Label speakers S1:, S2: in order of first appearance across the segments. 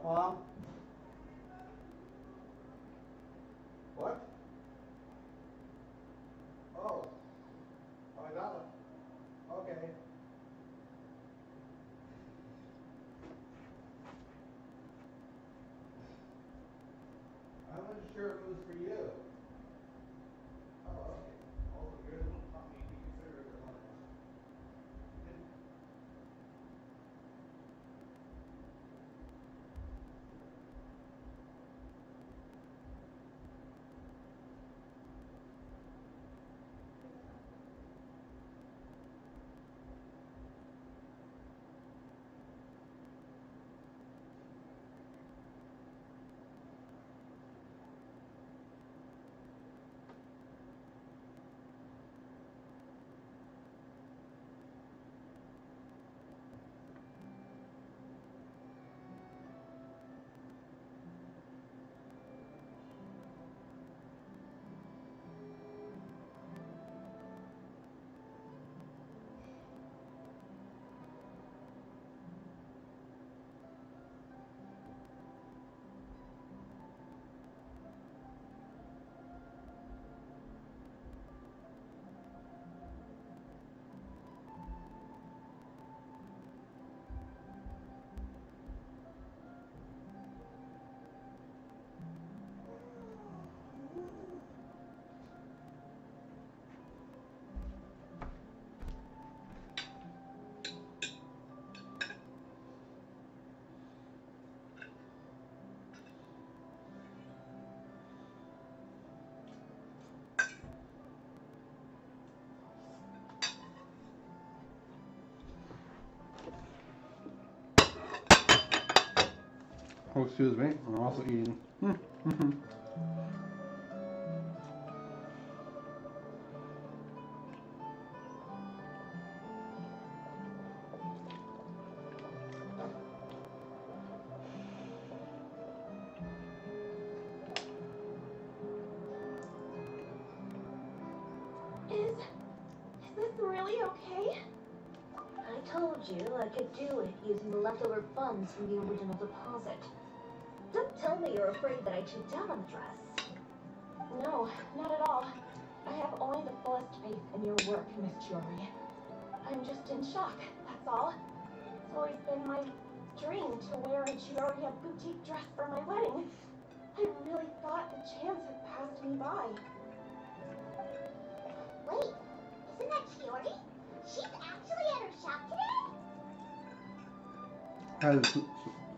S1: Mom? What? Oh. Oh, I got it. Okay. I wasn't sure if it was for you. Oh, okay. Also, you're the one who taught me to be considerate of others.
S2: Oh, excuse me. I'm also eating.
S3: Is this really okay? I told you I could do it using the leftover funds from the original deposit. Don't tell me you're afraid that I cheaped out on the dress. No, not at all. I have only the fullest faith in your work, Miss Chiori. I'm just in shock, that's all. It's always been my dream to wear a Chiori boutique dress for my wedding. I really thought the chance had passed me by.
S4: Wait, isn't that Chiori? She's actually at her shop today?
S2: Because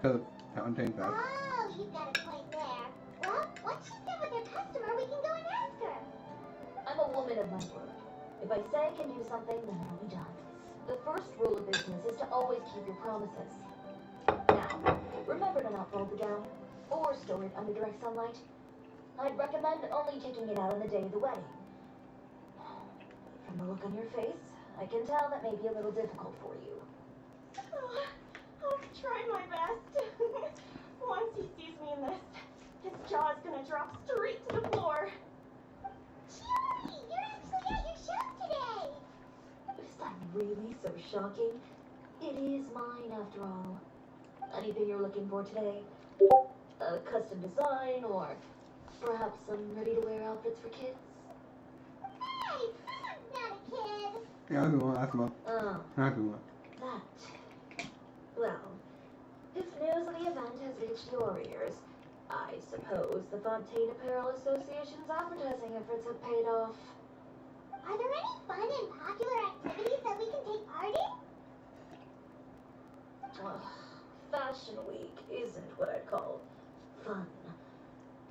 S2: of Fountain Fest.
S4: Oh, you've got a point there. Well, once she's done with her customer, we can go and ask her.
S3: I'm a woman of my word. If I say I can do something, then it'll be done. The first rule of business is to always keep your promises. Now, remember to not fold the gown or store it under direct sunlight. I'd recommend only taking it out on the day of the wedding. From the look on your face, I can tell that may be a little difficult for you.
S5: Oh, I'll try my best. Once he sees me in this, his jaw is gonna drop straight to the floor.
S4: Chiori, you're actually at your shop today.
S3: Is that really so shocking? It is mine, after all. Anything you're looking for today? A custom design, or perhaps some ready-to-wear outfits for kids?
S4: Hey, I'm not a kid.
S2: Yeah, that's the one. That's the one.
S3: Oh,
S2: That's the one.
S3: that. Well, if news of the event has reached your ears, I suppose the Fontaine Apparel Association's advertising efforts have paid off.
S4: Are there any fun and popular activities that we can take part in?
S3: Fashion Week isn't what I'd call fun,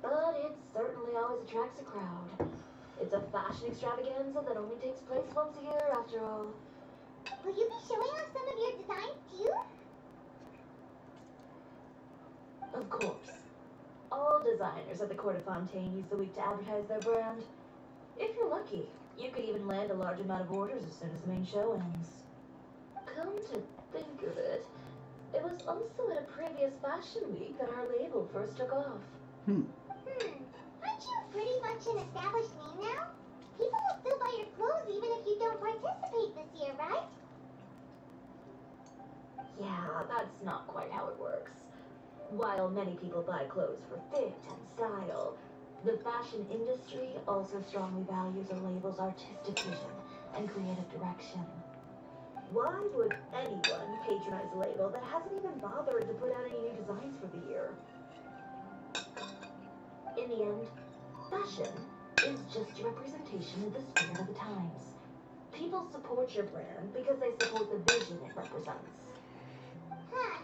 S3: but it certainly always attracts a crowd. It's a fashion extravaganza that only takes place once a year, after all.
S4: Will you be showing off some of your designs too?
S3: Of course. All designers at the Court of Fontaine use the week to advertise their brand. If you're lucky, you could even land a large amount of orders as soon as the main show ends. Come to think of it, it was also at a previous fashion week that our label first took off.
S4: Aren't you pretty much an established name now? People will still buy your clothes even if you don't participate this year, right?
S3: Yeah, that's not quite how it works. While many people buy clothes for fit and style, the fashion industry also strongly values a label's artistic vision and creative direction. Why would anyone patronize a label that hasn't even bothered to put out any new designs for the year? In the end, fashion is just a representation of the spirit of the times. People support your brand because they support the vision it represents.
S4: Huh.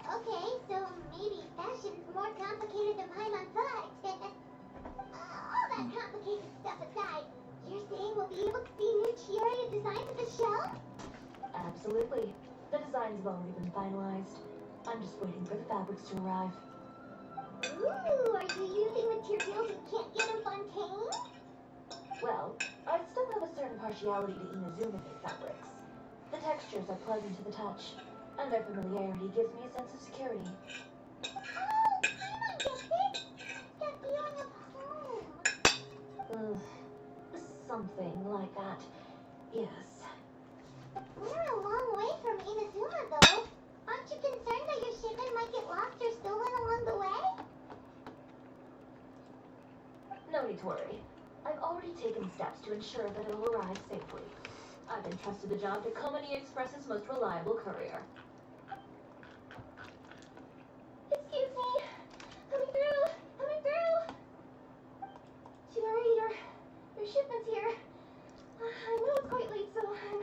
S4: Okay, so maybe fashion's more complicated than Paimon thought. All that complicated stuff aside, you're saying we'll be able to see new Peoria designs at the show?
S3: Absolutely. The designs have already been finalized. I'm just waiting for the fabrics to arrive.
S4: Ooh, are you using materials you can't get in Fontaine?
S3: Well, I still have a certain partiality to Inazuma-made fabrics. The textures are pleasant to the touch, and their familiarity gives me a sense of security.
S4: Oh, Paimon gets it! That feeling of home.
S3: Something like that. Yes.
S4: We're a long way from Inazuma, though. Aren't you concerned that your shipment might get lost or stolen along the way?
S3: No need to worry. I've already taken steps to ensure that it'll arrive safely. I've entrusted the job to Komani Express's most reliable courier.
S5: Excuse me. Coming through. Coming through. Chiori, your shipment's here. I know it's quite late, so I'm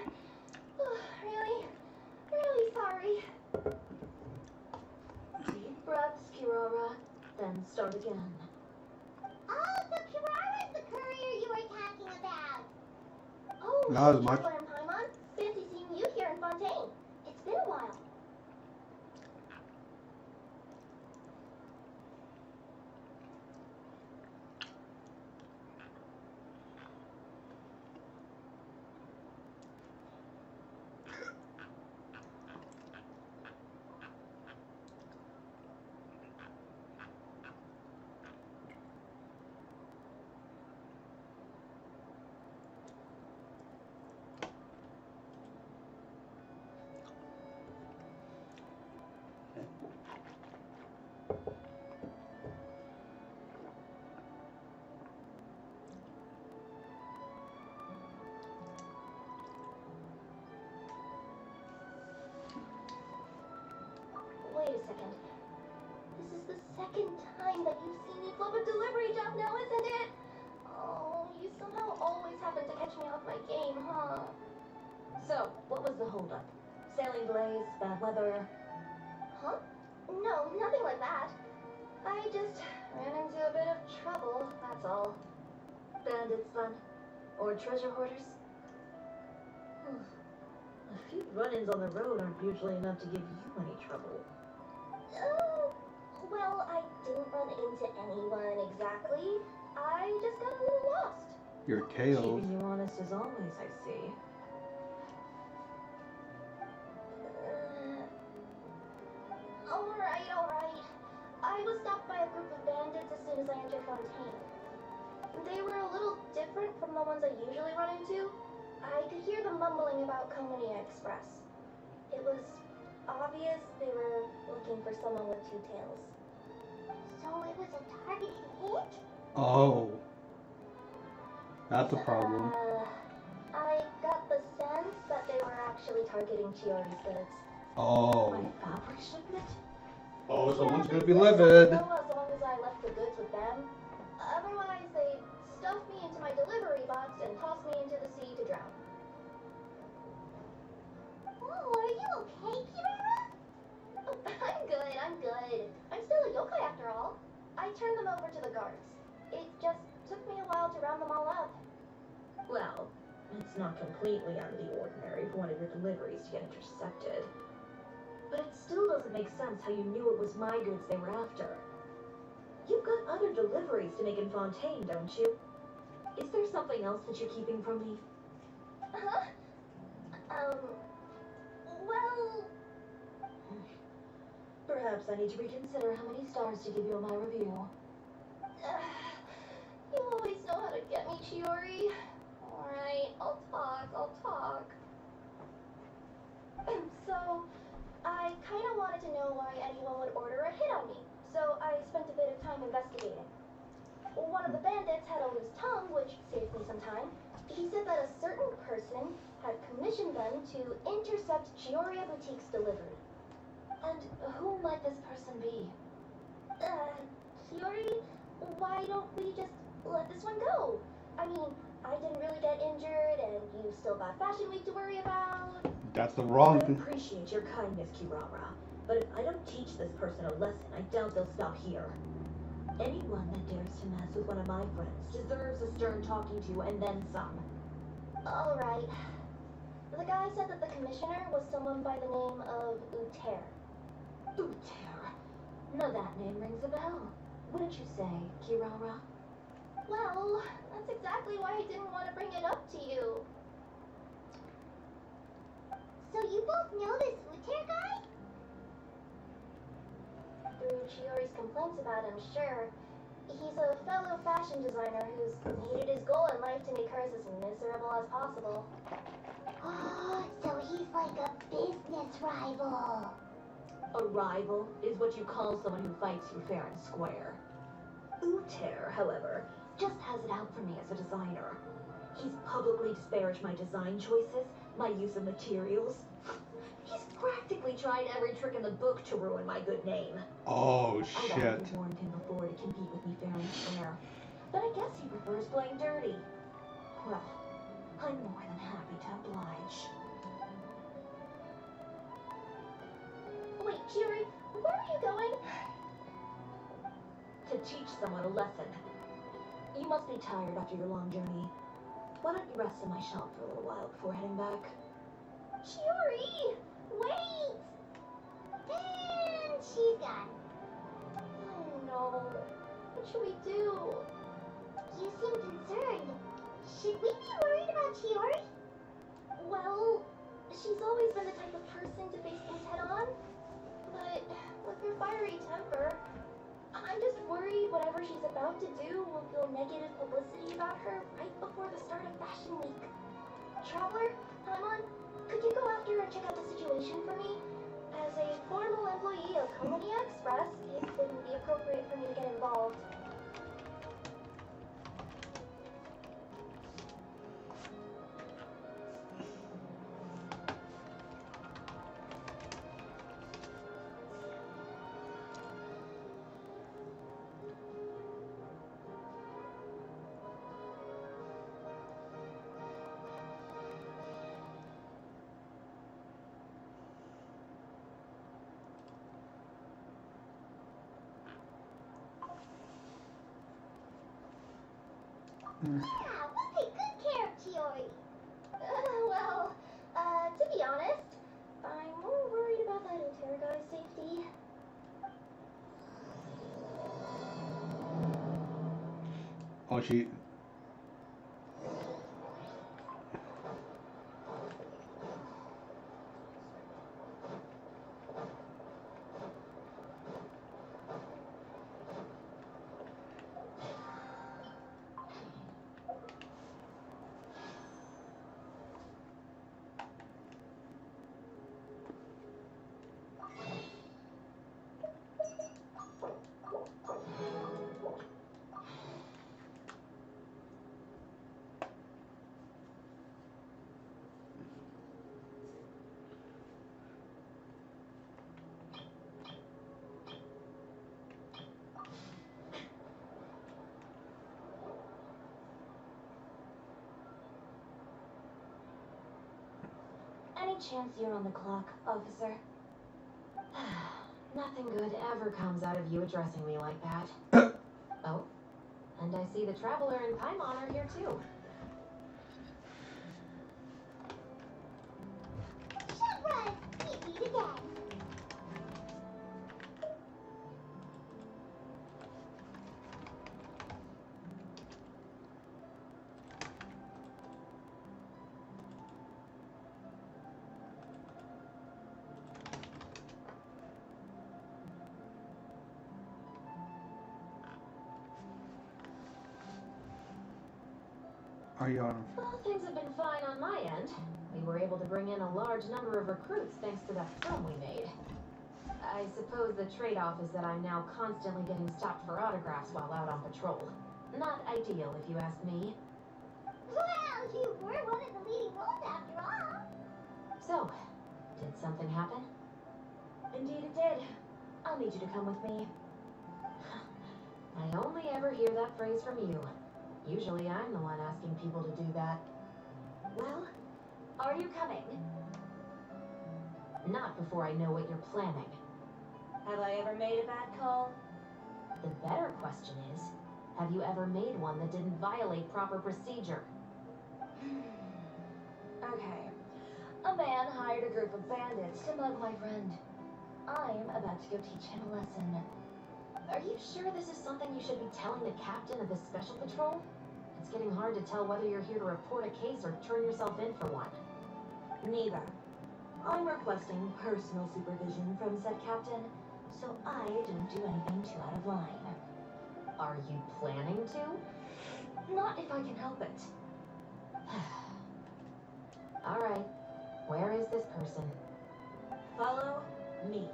S5: really sorry.
S3: Deep breaths, Kirara, then start again.
S4: Oh, so Kirara's the courier you were talking about.
S5: Oh,
S2: Not as much.
S5: Traveler and Paimon. Fancy seeing you here in Fontaine. It's been a while. Wait a second. This is the second time that you've seen me flub a delivery job now, isn't it? Oh, you somehow always happen to catch me off my game, huh?
S3: So, what was the holdup? Sailing delays, bad weather?
S5: Huh? No, nothing like that. I just ran into a bit of trouble, that's all.
S3: Bandits, then? Or treasure hoarders? A few run-ins on the road aren't usually enough to give you any trouble.
S5: Well, I didn't run into anyone exactly. I just got a little lost.
S2: Your tails.
S3: Keeping you honest as always, I see.
S5: Alright. I was stopped by a group of bandits as soon as I entered Fontaine. They were a little different from the ones I usually run into. I could hear them mumbling about Komani Express. It was obvious they were looking for someone with two tails.
S4: So it was a targeted hit?
S2: Oh. That's a problem.
S5: I got the sense that they were actually targeting Chiori's goods.
S2: Oh.
S3: My fabric shipment?
S2: Oh, someone's
S5: Yeah,
S2: gonna be
S5: they said
S2: livid.
S5: no as long as I left the goods with them. Otherwise, they stuffed me into my delivery box and tossed me into the sea to drown.
S4: Oh, are you okay, Kirara?
S5: Oh, I'm good. I'm still a yokai after all. I turned them over to the guards. It just took me a while to round them all up.
S3: Well, it's not completely out of the ordinary for one of your deliveries to get intercepted. But it still doesn't make sense how you knew it was my goods they were after. You've got other deliveries to make in Fontaine, don't you? Is there something else that you're keeping from me?
S5: Huh? Well...
S3: Perhaps I need to reconsider how many stars to give you on my review.
S5: You always know how to get me, Chiori. Alright, I'll talk. So, I kinda wanted to know why anyone would order a hit on me, so I spent a bit of time investigating. One of the bandits had a loose tongue, which saved me some time. He said that a certain person had commissioned them to intercept Peoria Boutique's delivery.
S3: And who might this person be?
S5: Kiori, why don't we just let this one go? I mean, I didn't really get injured, and you still got Fashion Week to worry about.
S2: That's the
S3: I
S2: wrong.
S3: appreciate your kindness, Kirara, but if I don't teach this person a lesson, I doubt they'll stop here. Anyone that dares to mess with one of my friends deserves a stern talking to and then some.
S5: Alright. The guy said that the commissioner was someone by the name of Uter.
S3: Uter. Now that name rings a bell. Wouldn't you say, Kirara?
S5: Well, that's exactly why I didn't want to bring it up to you.
S4: So you both know this Uter guy?
S5: Through Chiori's complaints about him, sure. He's a fellow fashion designer who's made it his goal in life to make hers as miserable as possible.
S4: Oh, so he's like a business rival.
S3: A rival is what you call someone who fights you fair and square. Uter, however, just has it out for me as a designer. He's publicly disparaged my design choices, my use of materials. He's practically tried every trick in the book to ruin my good name.
S2: Oh
S3: I
S2: shit.
S3: haven't warned him before to compete with me fair and square, but I guess he prefers playing dirty. Well, I'm more than happy to oblige.
S5: Wait, Chiori, where are you going?
S3: To teach someone a lesson. You must be tired after your long journey. Why don't you rest in my shop for a little while before heading back?
S5: Chiori! Wait!
S4: And she's gone.
S5: Oh no. What should we do?
S4: You seem concerned. Should we be worried about Chiori?
S5: Well, she's always been the type of person to face things head on. But with her fiery temper, I'm just worried whatever she's about to do will feel negative publicity about her right before the start of Fashion Week. Traveler, Paimon, could you go after and check out the situation for me? As a formal employee of Harmonia Express, it wouldn't be appropriate for me to get involved.
S4: Yeah, we'll take good care of Chiori.
S5: To be honest, I'm more worried about that Uter guy's safety.
S2: Oh, she.
S3: Any chance you're on the clock, officer? Nothing good ever comes out of you addressing me like that. Oh, and I see the Traveler and Paimon are here too.
S4: Shut run! We meet again.
S2: Are you on?
S3: Well, things have been fine on my end. We were able to bring in a large number of recruits thanks to that film we made. I suppose the trade-off is that I'm now constantly getting stopped for autographs while out on patrol. Not ideal, if you ask me.
S4: Well, you were one of the leading roles after all.
S3: So, did something happen? Indeed it did. I'll need you to come with me. I only ever hear that phrase from you. Usually I'm the one asking people to do that. Well, are you coming? Not before I know what you're planning. Have I ever made a bad call? The better question is, have you ever made one that didn't violate proper procedure? Okay. A man hired a group of bandits to mug my friend. I'm about to go teach him a lesson. Are you sure this is something you should be telling the captain of the special patrol? It's getting hard to tell whether you're here to report a case or turn yourself in for one. Neither. I'm requesting personal supervision from said captain, so I don't do anything too out of line. Are you planning to? Not if I can help it. Alright, where is this person? Follow me.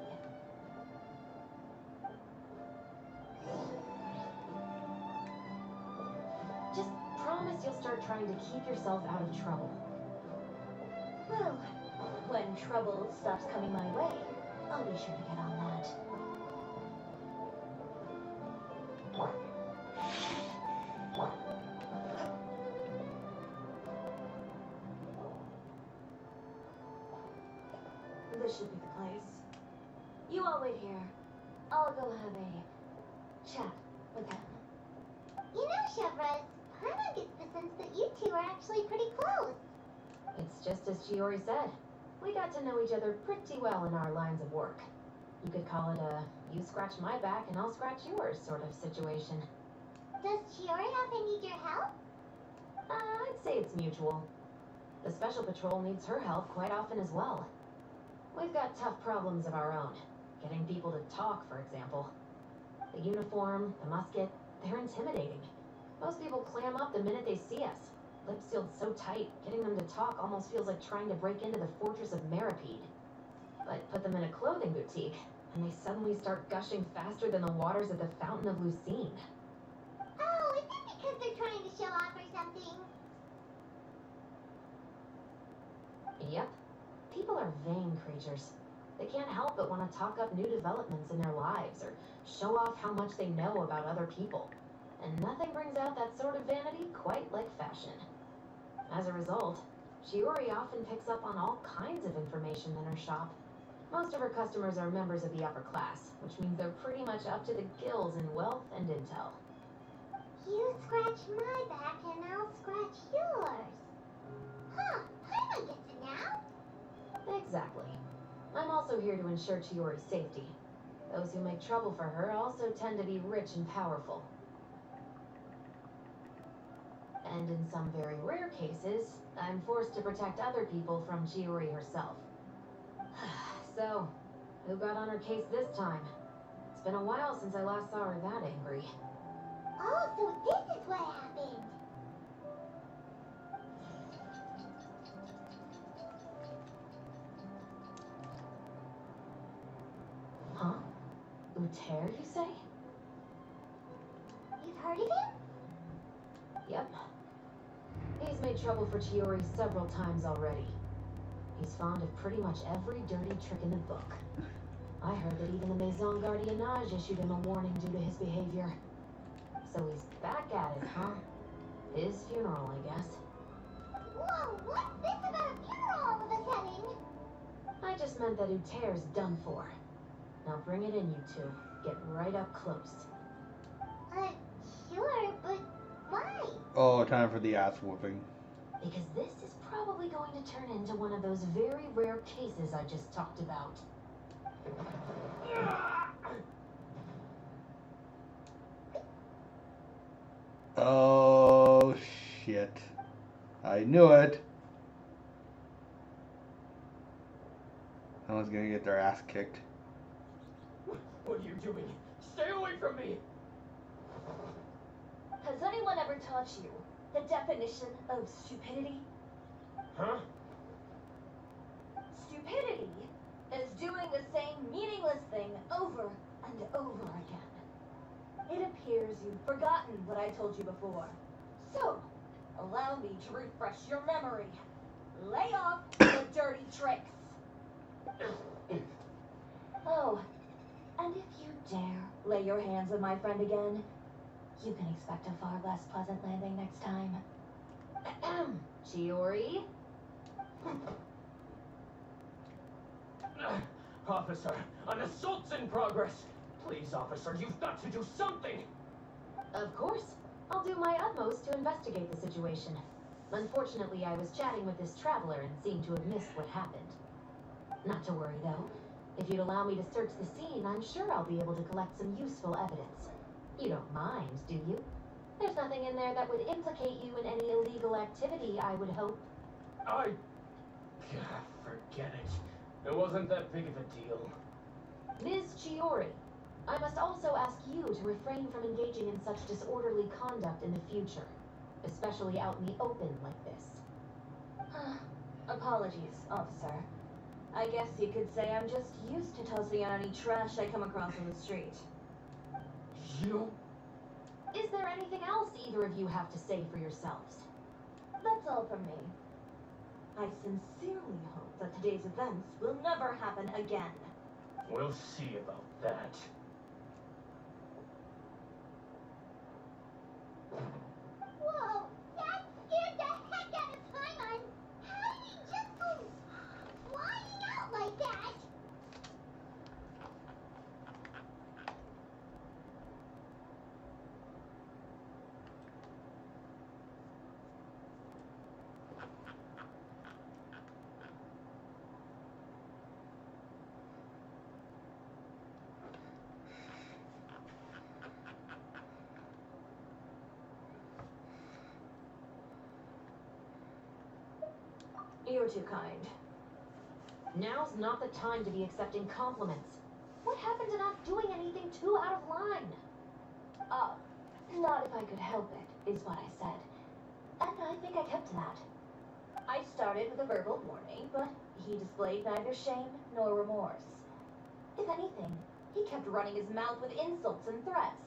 S3: Just promise you'll start trying to keep yourself out of trouble. Well, when trouble stops coming my way, I'll be sure to get on that. This should be the place. You all wait here. I'll go have a chat with him.
S4: You know, Chevrolet, Paimon gets the sense that you two are actually pretty close.
S3: It's just as Chiori said. We got to know each other pretty well in our lines of work. You could call it a you scratch my back and I'll scratch yours sort of situation.
S4: Does Chiori often need your help?
S3: I'd say it's mutual. The Special Patrol needs her help quite often as well. We've got tough problems of our own. Getting people to talk, for example. The uniform, the musket, they're intimidating. Most people clam up the minute they see us. Lips sealed so tight, getting them to talk almost feels like trying to break into the fortress of Meripede. But put them in a clothing boutique, and they suddenly start gushing faster than the waters at the Fountain of Lucine.
S4: Oh, is that because they're trying to show off or something?
S3: Yep. People are vain creatures. They can't help but want to talk up new developments in their lives or show off how much they know about other people. And nothing brings out that sort of vanity quite like fashion. As a result, Chiori often picks up on all kinds of information in her shop. Most of her customers are members of the upper class, which means they're pretty much up to the gills in wealth and intel.
S4: You scratch my back and I'll scratch yours. Huh, Paimon gets it now.
S3: Exactly. I'm also here to ensure Chiori's safety. Those who make trouble for her also tend to be rich and powerful. And in some very rare cases, I'm forced to protect other people from Chiori herself. So, who got on her case this time? It's been a while since I last saw her that angry.
S4: Oh, so this is what happened.
S3: Huh? Uter, you say?
S4: You've heard of him?
S3: Yep. He's made trouble for Chiori several times already. He's fond of pretty much every dirty trick in the book. I heard that even the Maison Gardiennage issued him a warning due to his behavior. So he's back at it, huh? His funeral, I guess.
S4: Whoa, what's this about a funeral all of a sudden?
S3: I just meant that Uter's done for. Now bring it in, you two. Get right up close.
S4: Sure, but why?
S2: Oh, time for the ass whooping.
S3: Because this is probably going to turn into one of those very rare cases I just talked about.
S2: Oh, shit. I knew it. Someone's gonna get their ass kicked.
S6: What are you doing? Stay away from me!
S3: Has anyone ever taught you the definition of stupidity?
S6: Huh?
S3: Stupidity is doing the same meaningless thing over and over again. It appears you've forgotten what I told you before. So, allow me to refresh your memory. Lay off the dirty tricks. Oh, and if you dare lay your hands on my friend again, you can expect a far less pleasant landing next time. Chiori?
S6: Officer, an assault's in progress. Please, officer, you've got to do something.
S7: Of course. I'll do my utmost to investigate the situation. Unfortunately, I was chatting with this traveler and seemed to have missed what happened. Not to worry, though. If you'd allow me to search the scene, I'm sure I'll be able to collect some useful evidence. You don't mind, do you? There's nothing in there that would implicate you in any illegal activity, I would hope.
S6: Forget it. It wasn't that big of a deal.
S7: Ms. Chiori, I must also ask you to refrain from engaging in such disorderly conduct in the future, especially out in the open like this.
S3: Apologies, officer. I guess you could say I'm just used to tossing out any trash I come across on the street.
S6: You?
S7: Is there anything else either of you have to say for yourselves?
S3: That's all from me. I sincerely hope that today's events will never happen again.
S6: We'll see about that.
S4: Whoa, that scared the heck out of Paimon. How did he just go flying out like that?
S3: You're too kind.
S7: Now's not the time to be accepting compliments. What happened to not doing anything too out of line?
S3: Not if I could help it, is what I said. And I think I kept to that. I started with a verbal warning, but he displayed neither shame nor remorse. If anything, he kept running his mouth with insults and threats.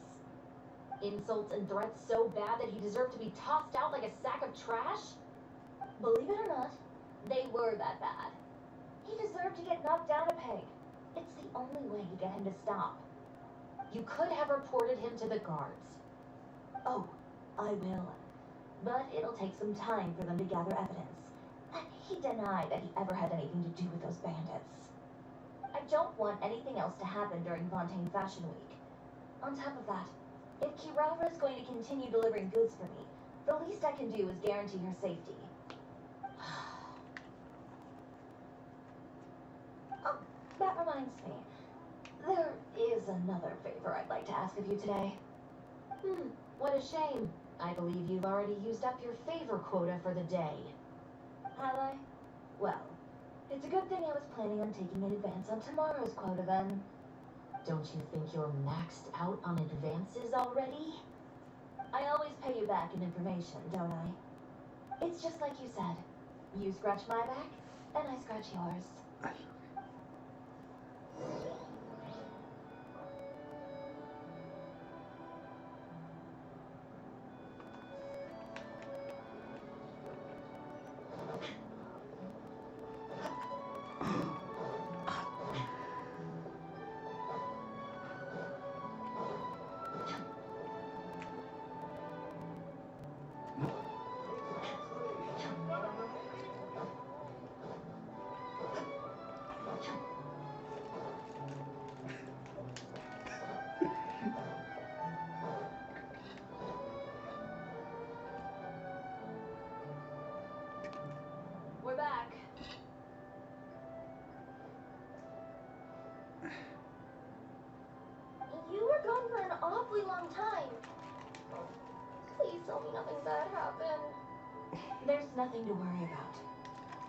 S7: Insults and threats so bad that he deserved to be tossed out like a sack of trash?
S3: Believe it or not, they were that bad. He deserved to get knocked down a peg. It's the only way to get him to stop.
S7: You could have reported him to the guards.
S3: Oh, I will. But it'll take some time for them to gather evidence. And he denied that he ever had anything to do with those bandits. I don't want anything else to happen during Fontaine Fashion Week. On top of that, if Kirara is going to continue delivering goods for me, the least I can do is guarantee her safety. Oh, that reminds me. There is another favor I'd like to ask of you today.
S7: What a shame. I believe you've already used up your favor quota for the day.
S3: Have I? Well, it's a good thing I was planning on taking an advance on tomorrow's quota then.
S7: Don't you think you're maxed out on advances already?
S3: I always pay you back in information, don't I? It's just like you said. You scratch my back, and I scratch yours. We're back.
S5: You were gone for an awfully long time. Please tell me nothing bad happened.
S3: There's nothing to worry about.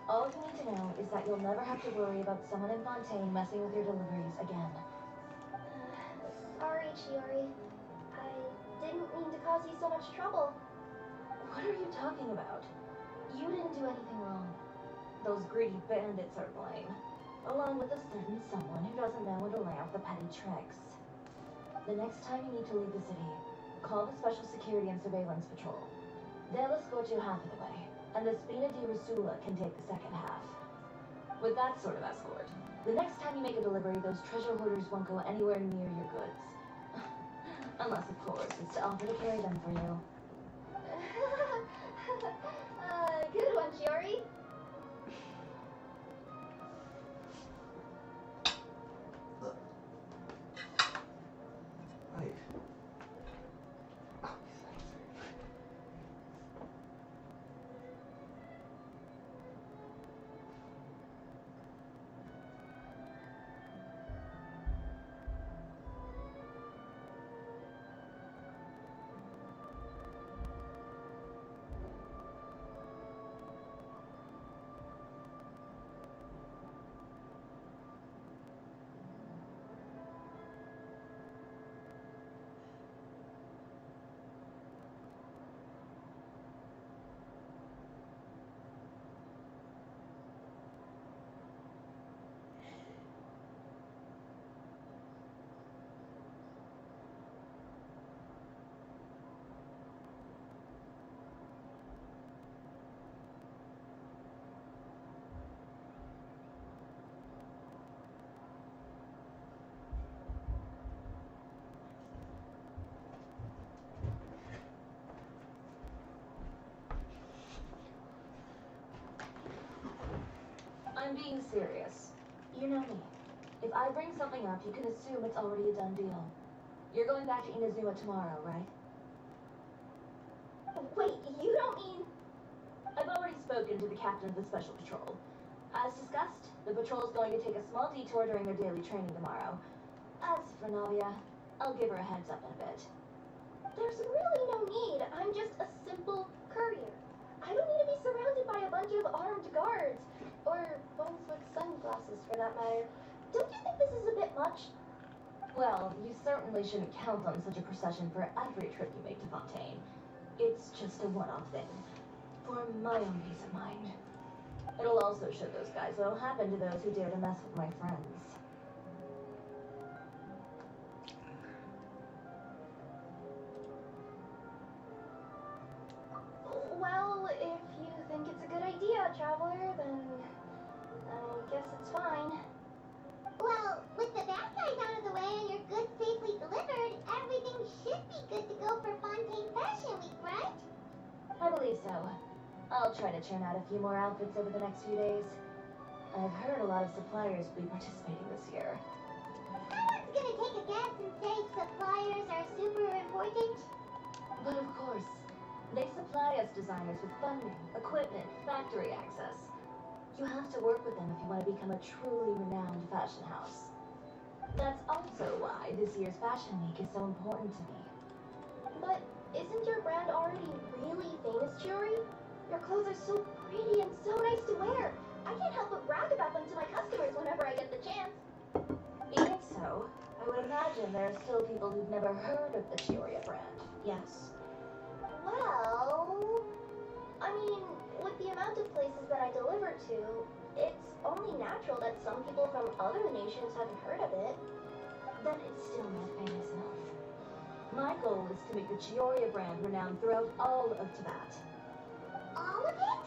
S3: All you need to know is that you'll never have to worry about someone in Fontaine messing with your deliveries again.
S5: Sorry, Chiori. I didn't mean to cause you so much trouble.
S3: What are you talking about? You didn't do anything wrong. Those greedy bandits are to blame. along with a certain someone who doesn't know when to lay off the petty tricks. The next time you need to leave the city, call the Special Security and Surveillance Patrol. They'll escort you half of the way, and the Spina di Rusula can take the second half. With that sort of escort, the next time you make a delivery, those treasure hoarders won't go anywhere near your goods. Unless, of course, it's to offer to carry them for you.
S5: Good one, Shiori.
S2: Right.
S3: I'm being serious. You know me. If I bring something up, you can assume it's already a done deal. You're going back to Inazuma tomorrow, right?
S5: Wait, you don't mean...
S3: I've already spoken to the captain of the Special Patrol. As discussed, the patrol's going to take a small detour during their daily training tomorrow. As for Navia, I'll give her a heads up in a bit.
S5: There's really no need. I'm just a simple courier. I don't need to be surrounded by a bunch of armed guards. Or ones with sunglasses, for that matter. Don't you think this is a bit much?
S3: Well, you certainly shouldn't count on such a procession for every trip you make to Fontaine. It's just a one-off thing. For my own peace of mind. It'll also show those guys what'll happen to those who dare to mess with my friends.
S5: Well, if you think it's a good idea, Traveler, then I guess it's fine.
S4: Well, with the bad guys out of the way and your goods safely delivered, everything should be good to go for Fontaine Fashion Week, right?
S3: I believe so. I'll try to churn out a few more outfits over the next few days. I've heard a lot of suppliers will be participating this year.
S4: Someone's gonna take a guess and say suppliers are super important.
S3: But of course, they supply us designers with funding, equipment, factory access. You have to work with them if you want to become a truly renowned fashion house. That's also why this year's Fashion Week is so important to me.
S5: But isn't your brand already really famous, Chiori? Your clothes are so pretty and so nice to wear. I can't help but brag about them to my customers whenever I get the chance.
S3: Even so, I would imagine there are still people who've never heard of the Chioria brand. Yes.
S5: Well, I mean, with the amount of places that I deliver to, it's only natural that some people from other nations haven't heard of it.
S3: Then it's still not famous enough. My goal is to make the Chioria brand renowned throughout all of Tibet.
S4: All of it?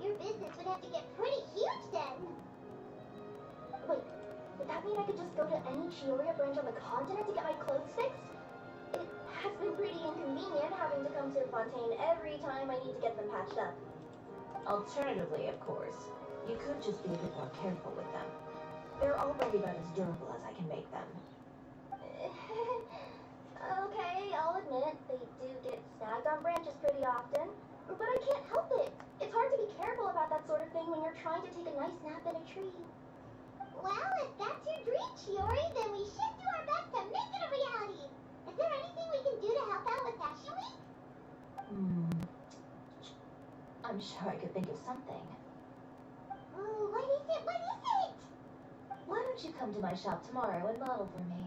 S4: Your business would have to get pretty huge then.
S5: Wait, would that mean I could just go to any Chioria branch on the continent to get my clothes fixed? It has been pretty inconvenient having to come to Fontaine every time I need to get them patched up.
S3: Alternatively, of course, you could just be a bit more careful with them. They're already about as durable as I can make them.
S5: Okay, I'll admit, they do get snagged on branches pretty often, but I can't help it. It's hard to be careful about that sort of thing when you're trying to take a nice nap in a tree.
S4: Well, if that's your dream, Chiori, then we should do our best to make it a reality. Is there anything we can do to help out with Fashion Week?
S3: I'm sure I could think of something.
S4: Oh, what is it? What is it?
S3: Why don't you come to my shop tomorrow and model for me?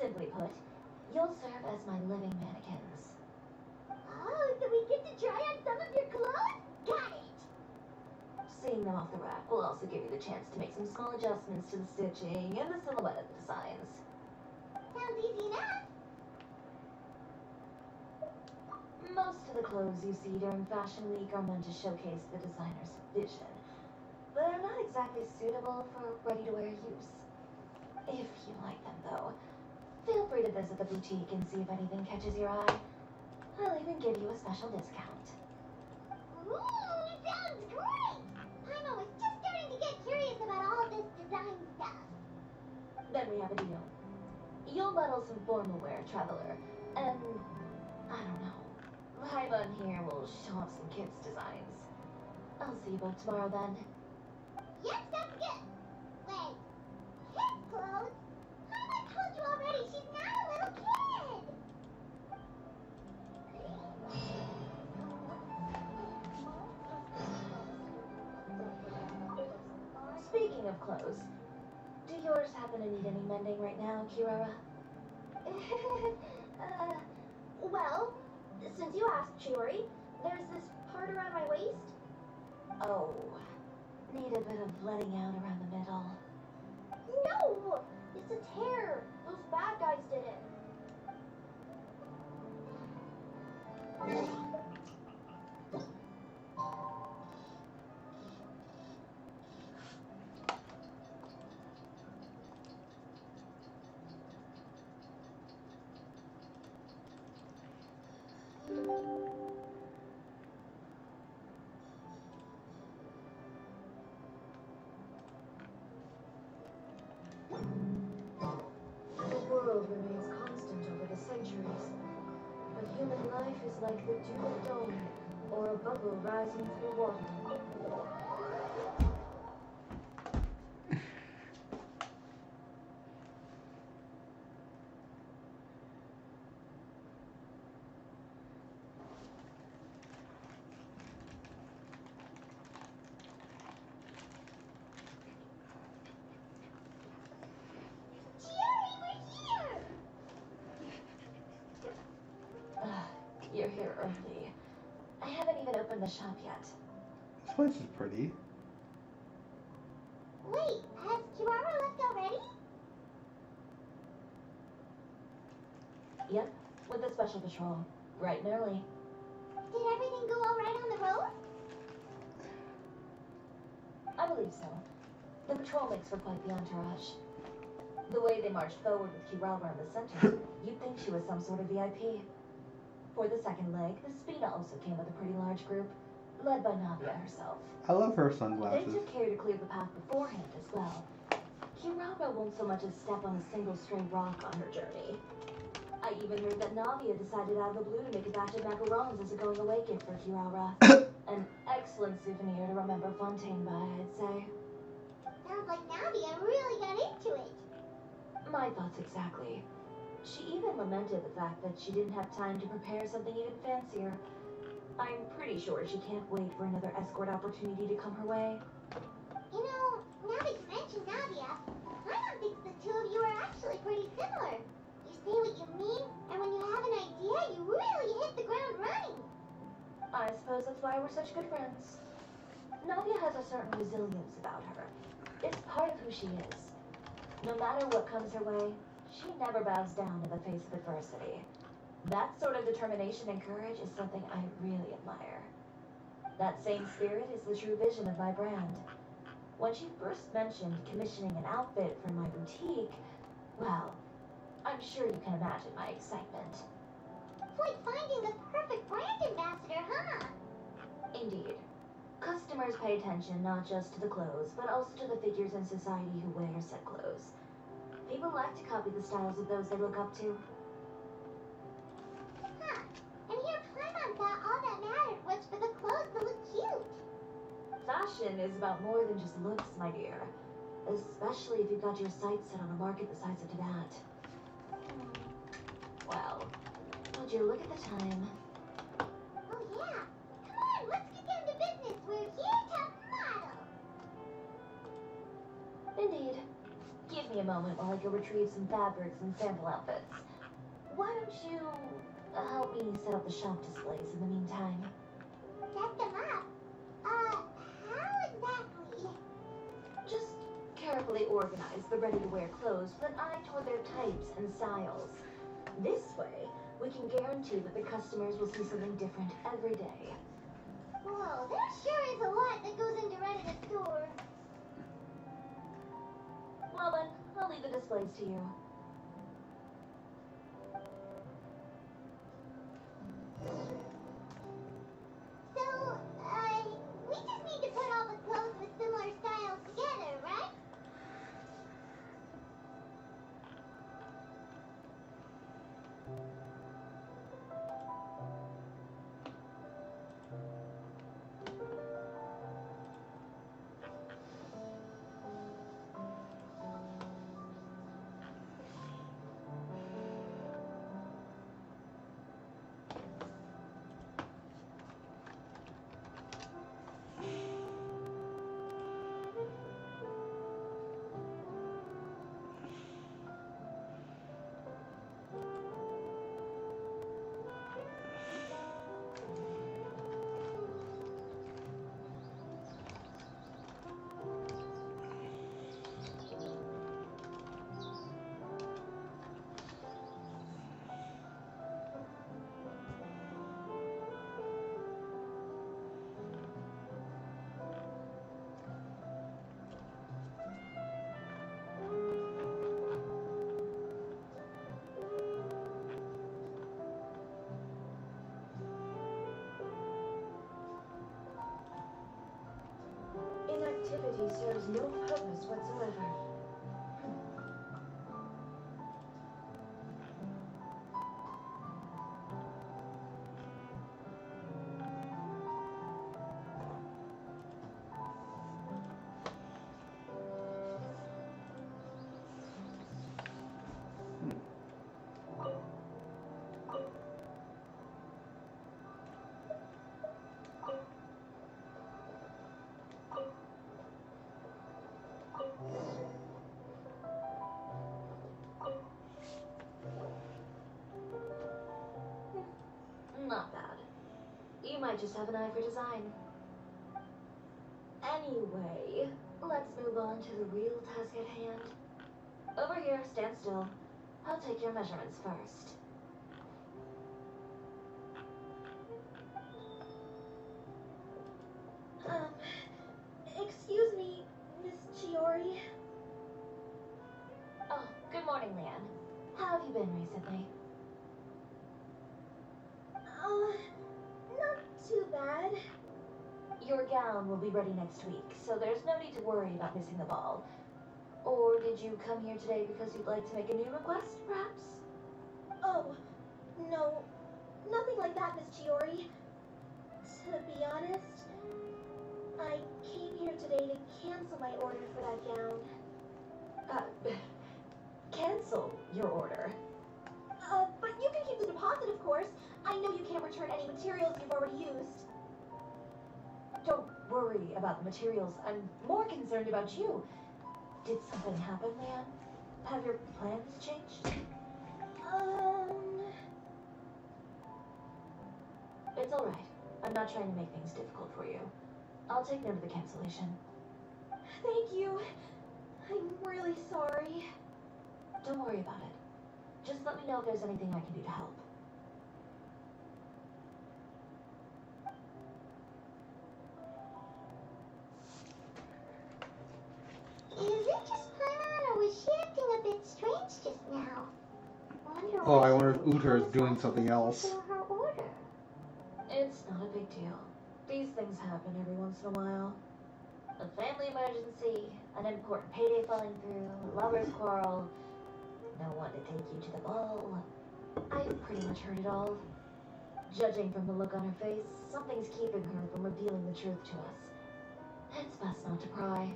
S3: Simply put, you'll serve as my living mannequins.
S4: Oh, so we get to try on some of your clothes? Got it.
S3: Seeing them off the rack will also give you the chance to make some small adjustments to the stitching and the silhouette of the designs.
S4: Sounds easy enough.
S3: Most of the clothes you see during Fashion Week are meant to showcase the designer's vision. They're not exactly suitable for ready-to-wear use. If you like them, though, feel free to visit the boutique and see if anything catches your eye. I'll even give you a special discount.
S4: Ooh, sounds great! Paimon was just starting to get curious about all this design stuff.
S3: Then we have a deal. You'll bundle some formal wear, Traveler, and I don't know. Paimon here will show off some kids' designs. I'll see you both tomorrow then.
S4: Yep, sounds good. Wait, kids' clothes? Paimon told you already she's not a little kid.
S3: Speaking of clothes, do yours happen to need any mending right now, Kirara?
S5: Well, since you asked, Chiori, there's this part around my waist.
S3: Oh, need a bit of letting out around the middle.
S5: No! It's a tear. Those bad guys did it.
S7: The world remains constant over the centuries, but human life is like the dew of dawn, or a bubble rising through water.
S4: Chiori, we're here!
S3: You're here early. I haven't even opened the shop yet.
S2: This place is pretty.
S4: Wait, has Kirara left already?
S3: Yep, with the special patrol. Bright and early.
S4: Did everything go all right on the road?
S3: I believe so. The patrol makes for quite the entourage. The way they marched forward with Kirara in the center, you'd think she was some sort of VIP. For the second leg, the Spina also came with a pretty large group, led by Navia herself.
S2: I love her
S3: They
S2: sunglasses.
S3: took care to clear the path beforehand as well. Kirara won't so much as step on a single stray rock on her journey. I even heard that Navia decided out of the blue to make a batch of macarons as a going away gift for Kirara. An excellent souvenir to remember Fontaine by, I'd say.
S4: Sounds like Navia really got into it.
S3: My thoughts exactly. She even lamented the fact that she didn't have time to prepare something even fancier. I'm pretty sure she can't wait for another escort opportunity to come her way.
S4: You know, now that you mention Navia, Paimon thinks the two of you are actually pretty similar. You say what you mean, and when you have an idea, you really hit the ground running.
S3: I suppose that's why we're such good friends. Navia has a certain resilience about her. It's part of who she is. No matter what comes her way, she never bows down in the face of adversity. That sort of determination and courage is something I really admire. That same spirit is the true vision of my brand. When she first mentioned commissioning an outfit for my boutique, well, I'm sure you can imagine my excitement.
S4: It's like finding the perfect brand ambassador, huh?
S3: Indeed. Customers pay attention not just to the clothes, but also to the figures in society who wear said clothes. People like to copy the styles of those they look up to.
S4: Huh. And here Paimon thought all that mattered was for the clothes to look cute.
S3: Fashion is about more than just looks, my dear. Especially if you've got your sights set on a market the size of that. Well, would you look at the time?
S4: Oh yeah. Come on, let's get down to business. We're here to model.
S3: Indeed. Give me a moment while I go retrieve some fabrics and sample outfits. Why don't you help me set up the shop displays in the meantime?
S4: Set them up. How exactly?
S3: carefully organize the ready-to-wear clothes with an eye toward their types and styles. This way, we can guarantee that the customers will see something different every day.
S4: Whoa, there sure is a lot that goes into running a store.
S3: Well then, I'll leave the displays to you.
S4: So, we just need to put all the clothes with similar styles together, right?
S3: Inactivity serves no purpose whatsoever. Not bad. You might just have an eye for design. Anyway, let's move on to the real task at hand. Over here, stand still. I'll take your measurements first.
S5: Excuse me, Miss Chiori.
S3: Oh, good morning, Leanne. How have you been recently?
S5: Not too bad.
S3: Your gown will be ready next week, so there's no need to worry about missing the ball. Or did you come here today because you'd like to make a new request, perhaps?
S5: Oh, no, nothing like that, Miss Chiori. To be honest, I came here today to cancel my order for that gown.
S3: Cancel your order.
S5: But you can keep the deposit, of course. I know you can't return any materials you've already used.
S3: Don't worry about the materials. I'm more concerned about you. Did something happen, Leanne? Have your plans changed? It's alright. I'm not trying to make things difficult for you. I'll take note of the cancellation.
S5: Thank you. I'm really sorry.
S3: Don't worry about it. Just let me know if there's anything I can do to help.
S4: Is it just Paimon, or was she acting a bit strange just now?
S2: Oh, I wonder if Uter is doing something else.
S4: Her order.
S3: It's not a big deal. These things happen every once in a while. A family emergency, an important payday falling through, a lover's quarrel, no one to take you to the ball. I've pretty much heard it all. Judging from the look on her face, something's keeping her from revealing the truth to us. It's best not to pry.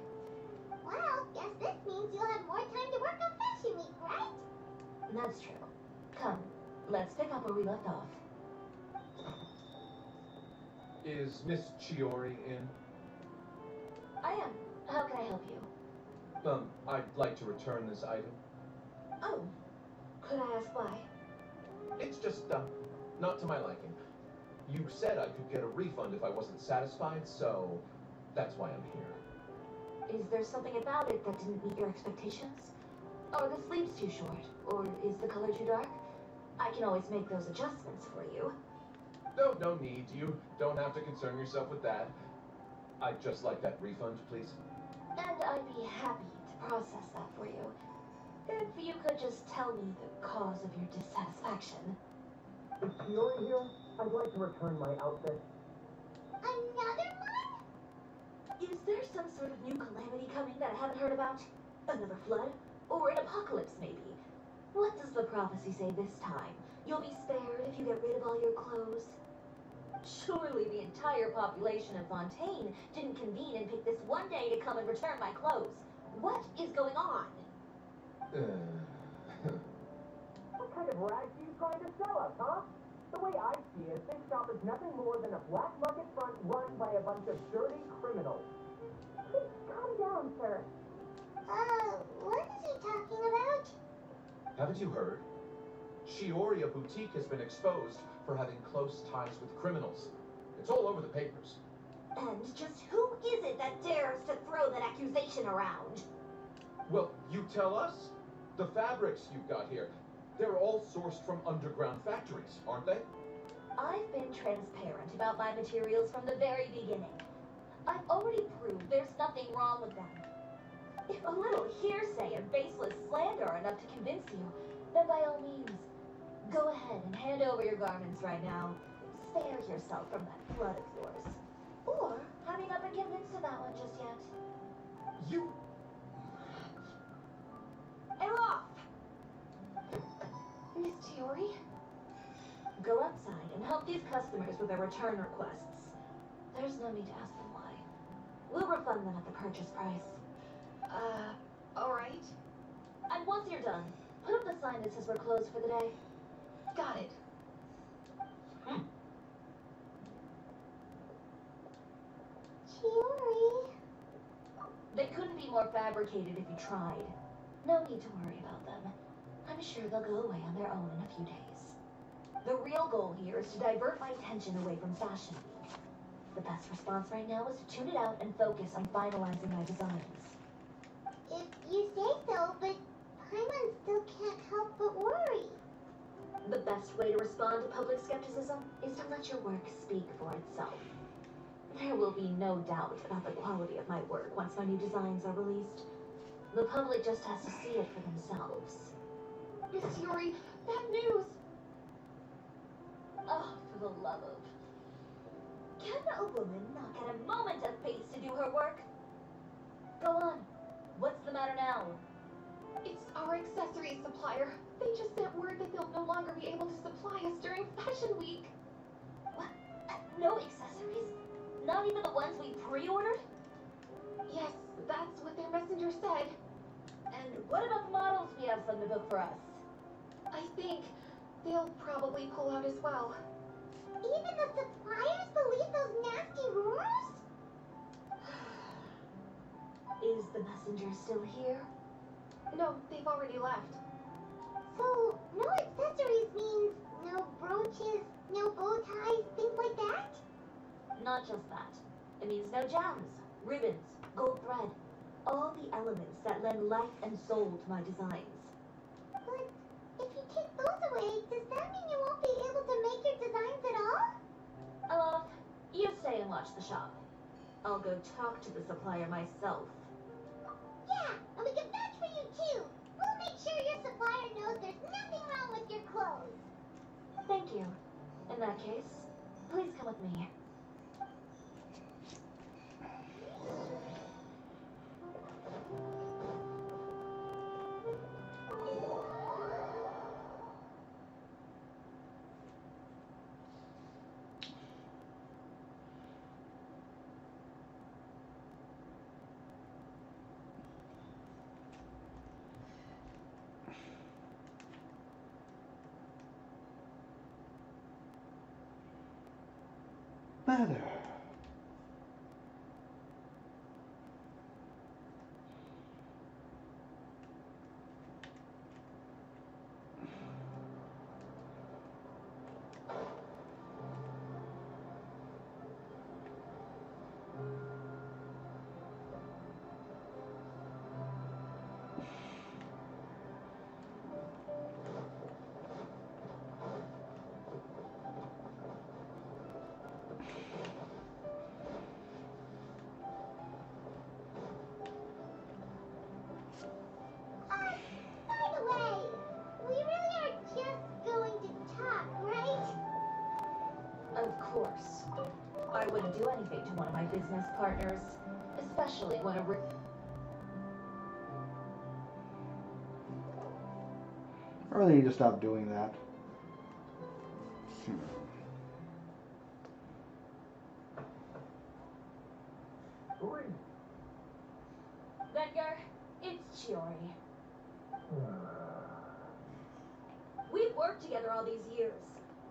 S4: Well, guess this means you'll have more time to work on Fashion Week, right?
S3: That's true. Come, let's pick up where we left off.
S8: Is Miss Chiori in?
S3: I am. How can I help you?
S8: I'd like to return this item.
S3: Oh, could I ask why?
S8: It's just, not to my liking. You said I could get a refund if I wasn't satisfied, so that's why I'm here.
S7: Is there something about it that didn't meet your expectations? Are the sleeves too short? Or is the color too dark? I can always make those adjustments for you.
S8: No need. You don't have to concern yourself with that. I'd just like that refund, please.
S7: And I'd be happy to process that for you. If you could just tell me the cause of your dissatisfaction.
S6: Is Peoria here? I'd like to return my outfit.
S4: Another one?
S7: Is there some sort of new calamity coming that I haven't heard about? Another flood? Or an apocalypse, maybe? What does the prophecy say this time? You'll be spared if you get rid of all your clothes? Surely the entire population of Fontaine didn't convene and pick this one day to come and return my clothes. What is going on?
S6: What kind of rags are you trying to sell us, huh? The way I see it, this shop is nothing more than a black market front run by a bunch of dirty criminals.
S5: Please calm down, sir.
S4: What is he talking about?
S8: Haven't you heard? Peoria Boutique has been exposed for having close ties with criminals. It's all over the papers.
S7: And just who is it that dares to throw that accusation around?
S8: Well, you tell us. The fabrics you've got here, they're all sourced from underground factories, aren't they?
S7: I've been transparent about my materials from the very beginning. I've already proved there's nothing wrong with them. If a little hearsay and baseless slander are enough to convince you, then by all means, go ahead and hand over your garments right now. Spare yourself from that flood of yours. Or have you not been convinced of that one just yet?
S8: You...
S7: And off!
S5: Miss Tiori?
S7: Go outside and help these customers with their return requests. There's no need to ask them why. We'll refund them at the purchase price.
S5: Alright.
S7: And once you're done, put up the sign that says we're closed for the day.
S5: Got it.
S4: Chiori.
S7: They couldn't be more fabricated if you tried. No need to worry about them. I'm sure they'll go away on their own in a few days. The real goal here is to divert my attention away from Fashion Week. The best response right now is to tune it out and focus on finalizing my designs.
S4: If you say so, but Paimon still can't help but worry.
S7: The best way to respond to public skepticism is to let your work speak for itself. There will be no doubt about the quality of my work once my new designs are released. The public just has to see it for themselves.
S5: Miss Tiori, bad news!
S7: Oh, for the love of... Can a woman not get a moment of peace to do her work? Go on. What's the matter now?
S5: It's our accessories supplier. They just sent word that they'll no longer be able to supply us during Fashion Week.
S7: What? No accessories? Not even the ones we pre-ordered?
S5: Yes, that's what their messenger said.
S7: And what about the models we have some to book for us?
S5: I think they'll probably pull out as well.
S4: Even the suppliers believe those nasty rumors?
S7: Is the messenger still here?
S5: No, they've already left.
S4: So, no accessories means no brooches, no bow ties, things like that?
S7: Not just that. It means no gems, ribbons, gold thread. All the elements that lend life and soul to my designs.
S4: But if you take those away, does that mean you won't be able to make your designs at all?
S7: Olaf, you stay and watch the shop. I'll go talk to the supplier myself.
S4: Yeah, and we can vouch for you too. We'll make sure your supplier knows there's nothing wrong with your clothes.
S7: Thank you. In that case, please come with me.
S2: Better.
S7: I wouldn't do anything to one of my business partners, especially when a
S2: I really need to stop doing that.
S3: Edgar, it's Chiori. We've worked together all these years.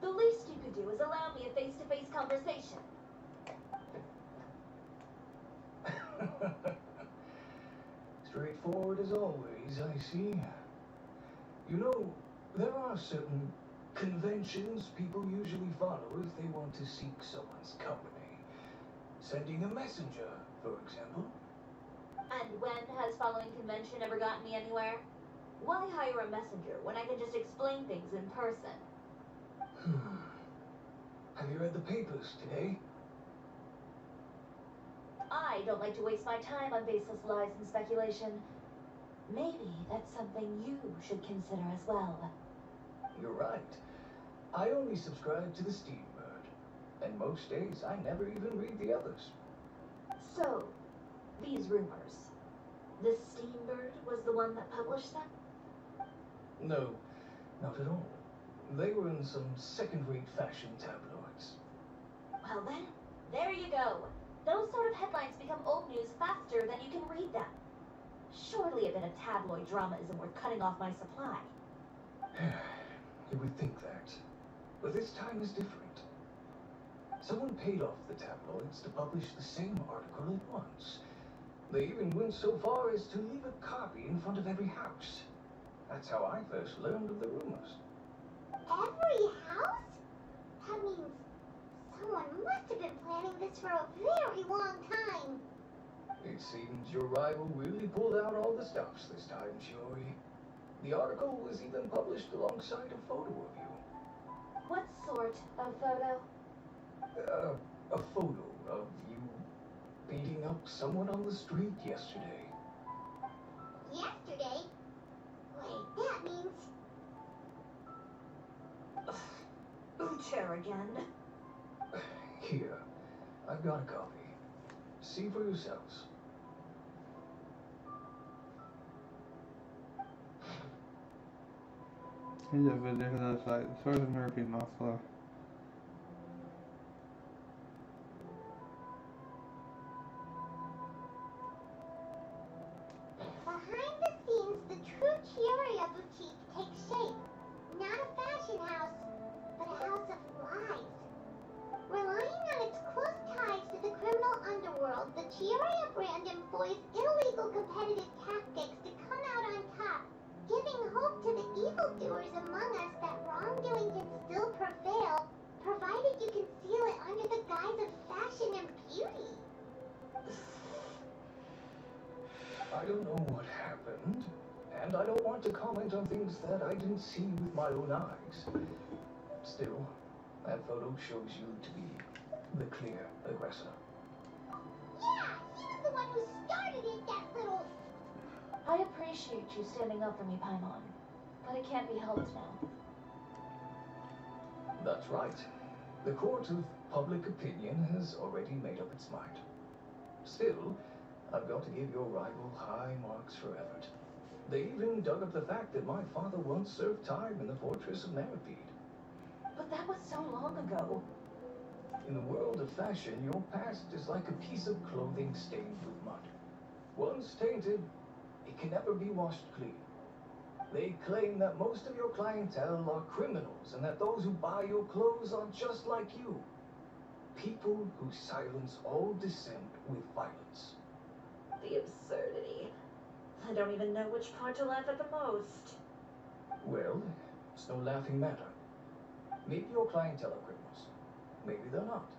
S3: The least you could do is allow me a face-to-face conversation.
S9: Straightforward as always, I see. You know, there are certain conventions people usually follow if they want to seek someone's company. Sending a messenger, for example.
S3: And when has following convention ever gotten me anywhere? Why hire a messenger when I can just explain things in person?
S9: Have you read the papers today?
S3: I don't like to waste my time on baseless lies and speculation. Maybe that's something you should consider as well.
S9: You're right. I only subscribe to the Steambird, and most days I never even read the others.
S3: So, these rumors. The Steambird was the one that published them?
S9: No, not at all. They were in some second-rate fashion tabloids.
S3: Well then, there you go. Those sort of headlines become old news faster than you can read them. Surely a bit of tabloid drama isn't worth cutting off my supply.
S9: You would think that. But this time is different. Someone paid off the tabloids to publish the same article at once. They even went so far as to leave a copy in front of every house. That's how I first learned of the rumors.
S4: Every house? That means someone must have been planning this for a very long time.
S9: It seems your rival really pulled out all the stops this time, Shiori. The article was even published alongside a photo of you.
S3: What sort of photo?
S9: A photo of you beating up someone on the street yesterday.
S4: Yesterday? Wait, that means...
S3: Uter again.
S9: Here, I've got a copy. See for yourselves.
S2: Here's a video to the site. Source of Murphy Moscow.
S4: Behind the scenes, the true Peoria boutique takes shape. Not a fashion house, but a house of lies. Relying on its close ties to the criminal underworld, the Peoria brand employs illegal competitive tactics to come out on top, giving hope to the evildoers among us that wrongdoing can still prevail, provided you conceal it under the guise of fashion and beauty.
S9: I don't know what happened, and I don't want to comment on things that I didn't see with my own eyes. Still, that photo shows you to be the clear aggressor.
S4: Yeah, he was the one who started it, that little...
S3: I appreciate you standing up for me, Paimon, but it can't be helped now.
S9: That's right. The court of public opinion has already made up its mind. Still, I've got to give your rival high marks for effort. They even dug up the fact that my father once served time in the fortress of Meripede.
S3: But that was so long ago.
S9: In the world of fashion, your past is like a piece of clothing stained with mud. Once tainted, it can never be washed clean. They claim that most of your clientele are criminals and that those who buy your clothes are just like you. People who silence all dissent with violence.
S3: The absurdity. I don't even know which part to laugh at the most.
S9: Well, it's no laughing matter. Maybe your clientele are criminals. Maybe they're not.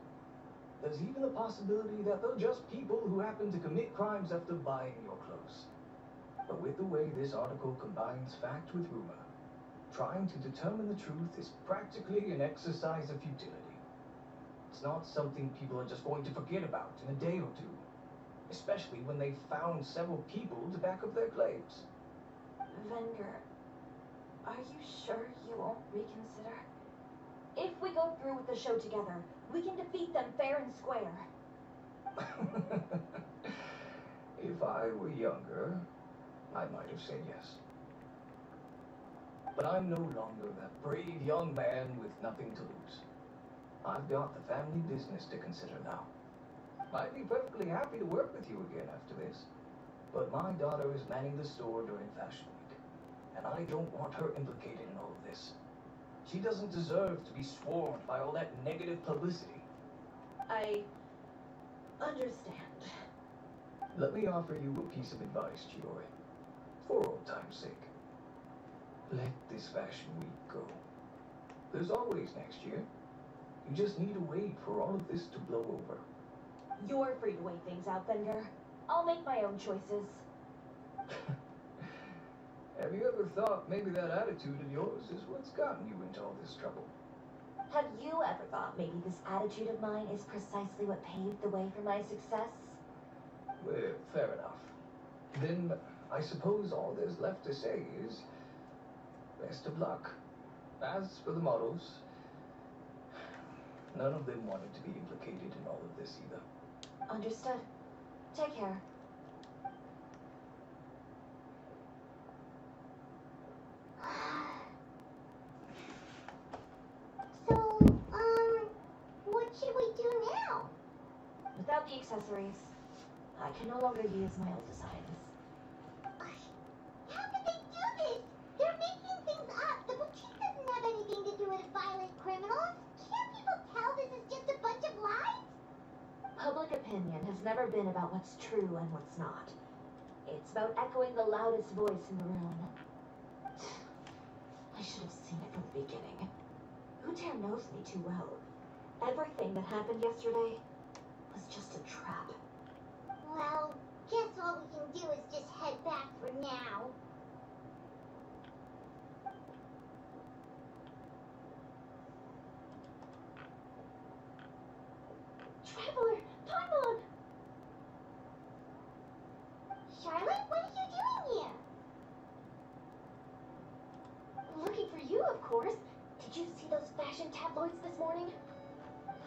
S9: There's even the possibility that they're just people who happen to commit crimes after buying your clothes. But with the way this article combines fact with rumor, trying to determine the truth is practically an exercise of futility. It's not something people are just going to forget about in a day or two, especially when they've found several people to back up their claims.
S3: Venger, are you sure you won't reconsider? If we go through with the show together, we can defeat them fair and square.
S9: If I were younger, I might have said yes. But I'm no longer that brave young man with nothing to lose. I've got the family business to consider now. I'd be perfectly happy to work with you again after this. But my daughter is manning the store during Fashion Week, and I don't want her implicated in all of this. She doesn't deserve to be swarmed by all that negative publicity.
S3: I understand.
S9: Let me offer you a piece of advice, Chiori. For old time's sake. Let this Fashion Week go. There's always next year. You just need to wait for all of this to blow over.
S3: You're free to wait things out, Bender. I'll make my own choices.
S9: Have you ever thought maybe that attitude of yours is what's gotten you into all this trouble?
S3: Have you ever thought maybe this attitude of mine is precisely what paved the way for my success?
S9: Well, fair enough. Then I suppose all there's left to say is best of luck. As for the models, none of them wanted to be implicated in all of this either.
S3: Understood. Take care.
S4: So, what should we do now?
S3: Without the accessories, I can no longer use my old designs.
S4: How could they do this? They're making things up. The boutique doesn't have anything to do with violent criminals. Can't people tell this is just a bunch of lies?
S3: Public opinion has never been about what's true and what's not. It's about echoing the loudest voice in the room. I should have seen it from the beginning. Uter knows me too well. Everything that happened yesterday was just a trap.
S4: Well, guess all we can do is just head back for now.
S5: Traveler, Paimon!
S4: Charlotte, what are you doing here?
S5: Looking for you, of course. Did you see those fashion tabloids this morning?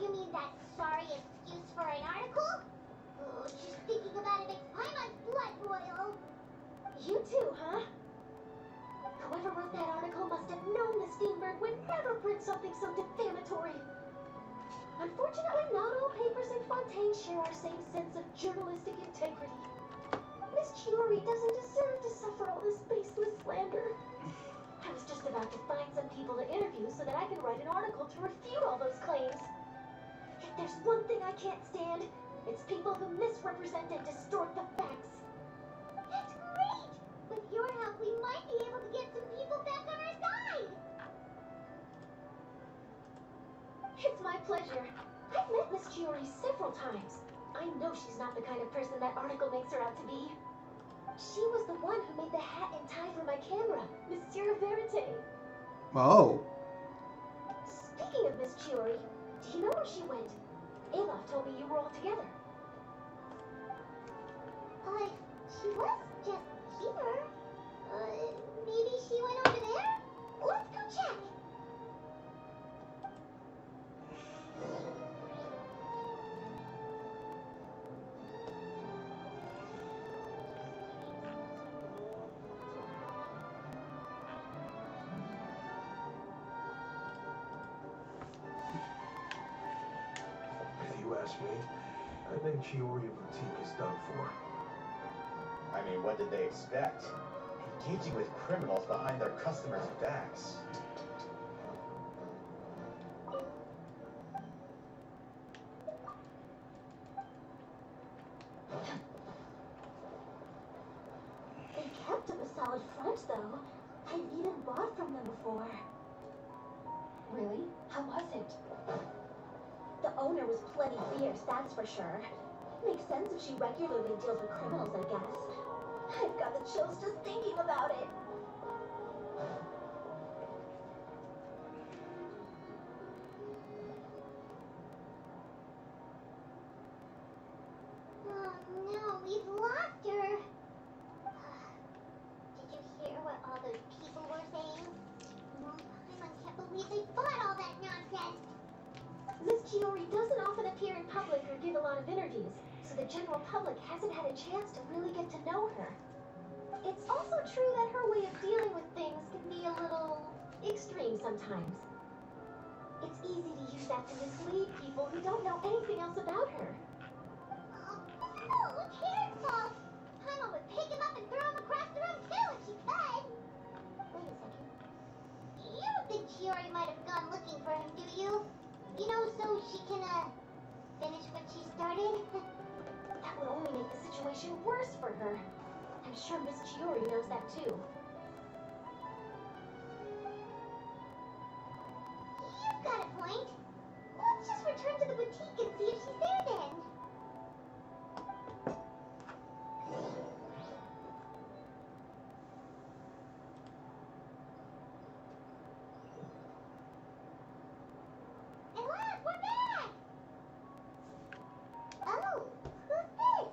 S4: You mean that sorry excuse for an article? Oh, just thinking about it makes Paimon's blood boil.
S5: You too, huh? Whoever wrote that article must have known the Steambird would never print something so defamatory. Unfortunately, not all papers in Fontaine share our same sense of journalistic integrity. Miss Chiori doesn't deserve to suffer all this baseless slander. I was just about to find some people to interview so that I can write an article to refute all those claims. If there's one thing I can't stand, it's people who misrepresent and distort the facts.
S4: That's great! With your help, we might be able to get some people back on our side.
S5: It's my pleasure. I've met Miss Chiori several times. I know she's not the kind of person that article makes her out to be. She was the one who made the hat and tie for my camera, Monsieur Verite.
S2: Oh.
S5: Speaking of Miss Chiori, do you know where she went? Olaf told me you were all together.
S4: She was just here. Maybe she went over there? Let's go check.
S8: If you ask me, I think Peoria Boutique is done for.
S10: I mean, what did they expect? Engaging with criminals behind their customers' backs.
S5: They kept up a solid front, though. I've even bought from them before.
S3: Really? How was it?
S5: The owner was plenty fierce, that's for sure. Makes sense if she regularly deals with criminals, I guess. I've got the chills just thinking about it.
S4: Oh no, we've lost her. Did you hear what all those people were saying? No, Paimon can't believe they bought all that nonsense.
S3: the general public hasn't had a chance to really get to know her. It's also true that her way of dealing with things can be a little extreme sometimes. It's easy to use that to mislead people who don't know anything else about her.
S4: No, it's Kira's fault. Paimon would pick him up and throw him across the room too if she could. Wait a second. You don't think Chiori might have gone looking for him, do you? You know, so she can, finish what she started?
S3: That would only make the situation worse for her. I'm sure Miss Chiori knows that too.
S4: You've got a point. Let's just return to the boutique and see if she's there then. And look, we're back! Oh, who's this?